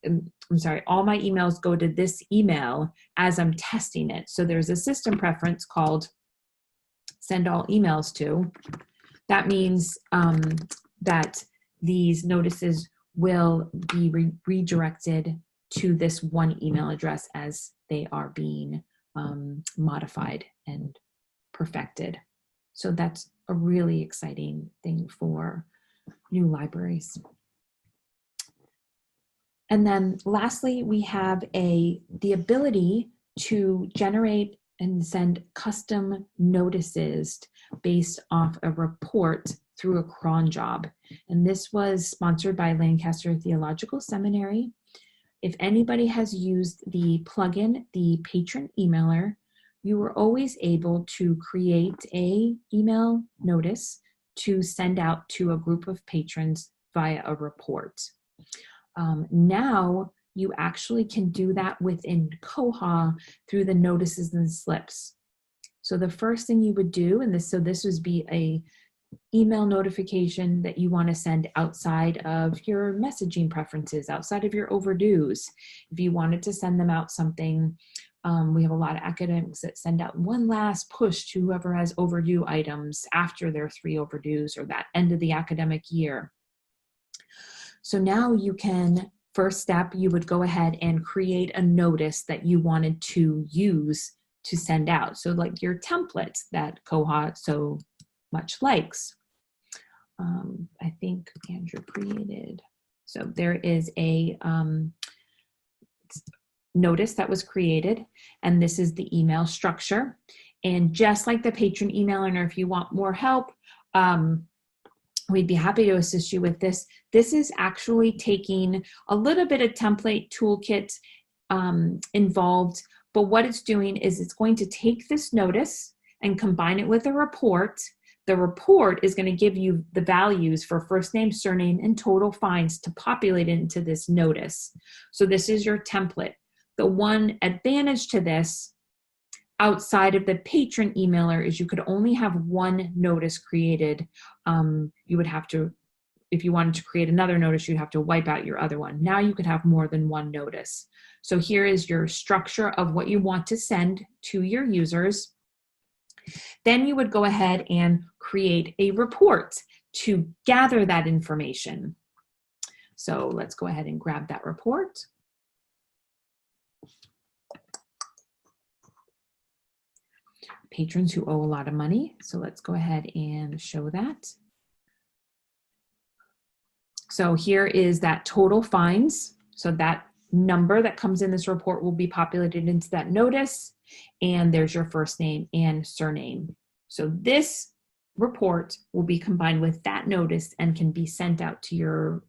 all my emails go to this email as I'm testing it. So there's a system preference called send all emails to. That means that these notices will be redirected to this one email address as they are being modified and perfected. So that's a really exciting thing for new libraries. And then lastly, we have the ability to generate and send custom notices based off a report through a cron job. And this was sponsored by Lancaster Theological Seminary. If anybody has used the plugin, the patron emailer, you were always able to create an email notice to send out to a group of patrons via a report. Now you actually can do that within Koha through the notices and slips. So the first thing you would do, and this would be email notification that you want to send outside of your messaging preferences, outside of your overdues. If you wanted to send them out something, we have a lot of academics that send out one last push to whoever has overdue items after their 3 overdues or that end of the academic year. So now you can, first step, you would go ahead and create a notice that you wanted to use to send out. So like your templates that Koha so much likes. I think Andrew created. So there is a notice that was created, and this is the email structure. And just like the patron email, and if you want more help, we'd be happy to assist you with this. This is actually taking a little bit of template toolkit involved, but what it's doing is it's going to take this notice and combine it with a report. The report is going to give you the values for first name, surname, and total fines to populate into this notice. So this is your template. The one advantage to this outside of the patron emailer is you could only have one notice created. You would have to, if you wanted to create another notice, you'd have to wipe out your other one. Now you could have more than one notice. So here is your structure of what you want to send to your users. Then you would go ahead and create a report to gather that information. So let's go ahead and grab that report. Patrons who owe a lot of money. So let's go ahead and show that. So here is that total fines. So that number that comes in this report will be populated into that notice. And there's your first name and surname. So this report will be combined with that notice and can be sent out to your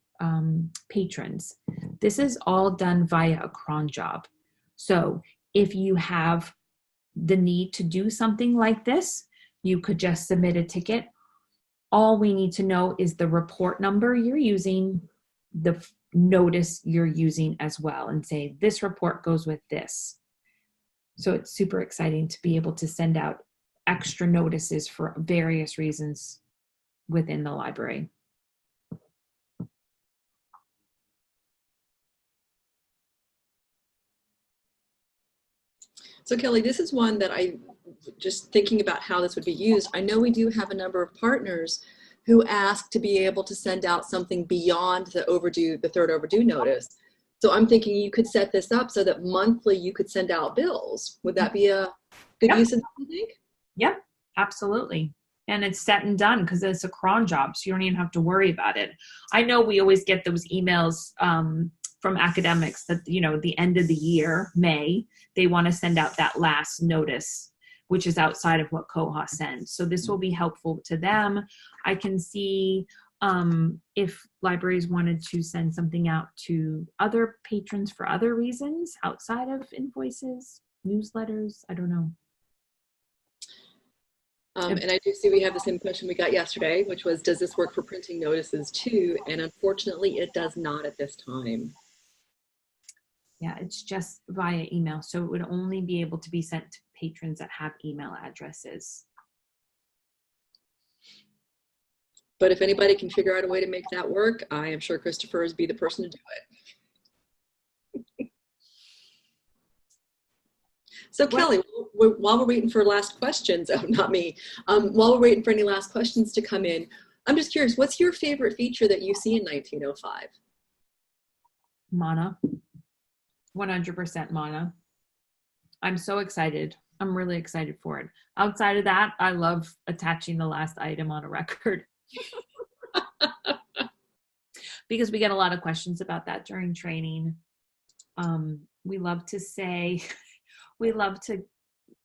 patrons. This is all done via a cron job. So if you have the need to do something like this, you could just submit a ticket. All we need to know is the report number you're using, the notice you're using as well, and say this report goes with this. So it's super exciting to be able to send out extra notices for various reasons within the library. So Kelly, this is one that just thinking about how this would be used, I know we do have a number of partners who ask to be able to send out something beyond the overdue, the 3rd overdue notice. So I'm thinking you could set this up so that monthly you could send out bills. Would that be a good use of that, you think? Yep, absolutely. And it's set and done because it's a cron job, so you don't even have to worry about it. I know we always get those emails from academics that, you know, the end of the year, May, they want to send out that last notice, which is outside of what Koha sends. So this will be helpful to them. I can see if libraries wanted to send something out to other patrons for other reasons outside of invoices, newsletters, I don't know. And I do see we have the same question we got yesterday, which was, does this work for printing notices too? And unfortunately, it does not at this time. Yeah, it's just via email. So it would only be able to be sent to patrons that have email addresses. But if anybody can figure out a way to make that work, I am sure Christopher is be the person to do it. So Kelly, while we're waiting for last questions, oh, not me, while we're waiting for any last questions to come in, I'm just curious, what's your favorite feature that you see in 1905? Mana, 100% Mana. I'm so excited. I'm really excited for it. Outside of that, I love attaching the last item on a record. Because we get a lot of questions about that during training. We love to say, we love to,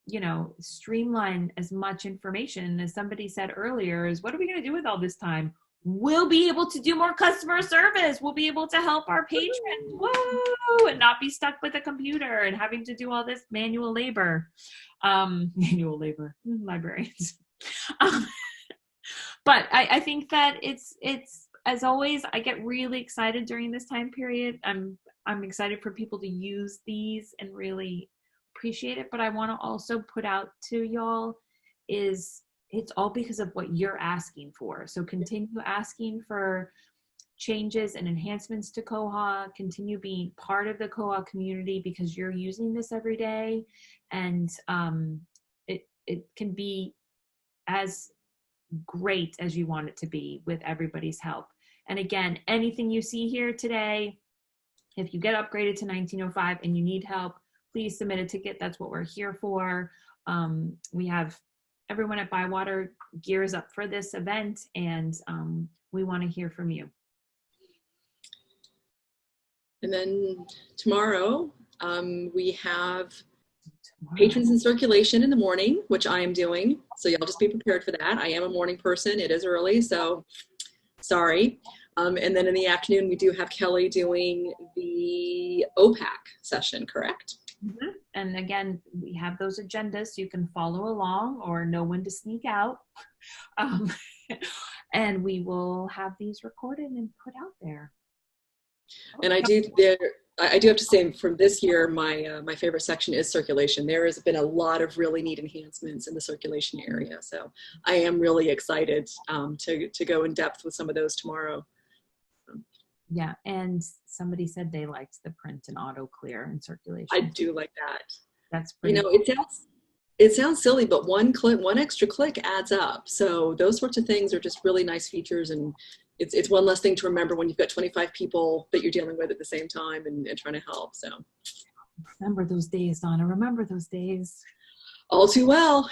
you know, streamline as much information. As somebody said earlier, is what are we going to do with all this time? We'll be able to do more customer service. We'll be able to help our patrons, whoa, and not be stuck with a computer and having to do all this manual labor. Manual labor, librarians. But I think that it's as always, I get really excited during this time period. I'm excited for people to use these and really appreciate it. But I want to also put out to y'all is it's all because of what you're asking for. So continue asking for changes and enhancements to Koha, continue being part of the Koha community because you're using this every day, and it can be as great as you want it to be with everybody's help. And again, anything you see here today, if you get upgraded to 1905 and you need help, please submit a ticket. That's what we're here for. We have everyone at Bywater gears up for this event, and we want to hear from you. And then tomorrow, we have patrons in circulation in the morning, which I am doing. So y'all just be prepared for that. I am a morning person. It is early, so sorry. And then in the afternoon, we do have Kelly doing the OPAC session, correct? Mm-hmm. And again, we have those agendas so you can follow along or know when to sneak out. And we will have these recorded and put out there. And I do have to say, from this year, my favorite section is circulation. There has been a lot of really neat enhancements in the circulation area. So I am really excited to go in depth with some of those tomorrow. Yeah, and somebody said they liked the print and auto clear and circulation. I do like that. That's pretty cool. It sounds silly, but one extra click adds up. So those sorts of things are just really nice features, and it's one less thing to remember when you've got 25 people that you're dealing with at the same time and trying to help. So remember those days, Donna. Remember those days. All too well.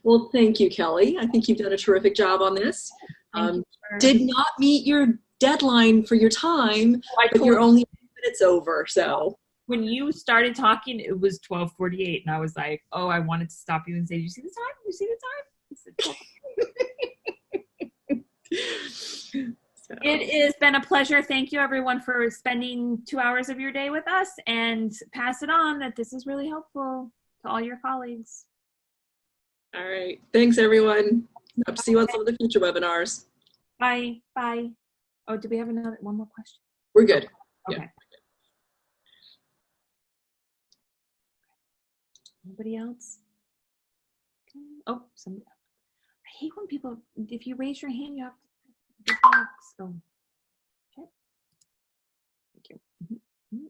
Well, thank you, Kelly. I think you've done a terrific job on this. Did not meet your deadline for your time, but you're only 10 minutes over. So when you started talking, it was 12:48, and I was like, "Oh, I wanted to stop you and say, you see the time? You see the time?" So. It has been a pleasure. Thank you, everyone, for spending 2 hours of your day with us, and pass it on that this is really helpful to all your colleagues. All right. Thanks, everyone. Hope to see you on some of the future webinars. Bye. Bye. Oh, do we have one more question? We're good. Okay. Yeah. Anybody else? Okay. Oh, somebody. I hate when people, if you raise your hand, you have to. So, okay. Thank you. Mm-hmm.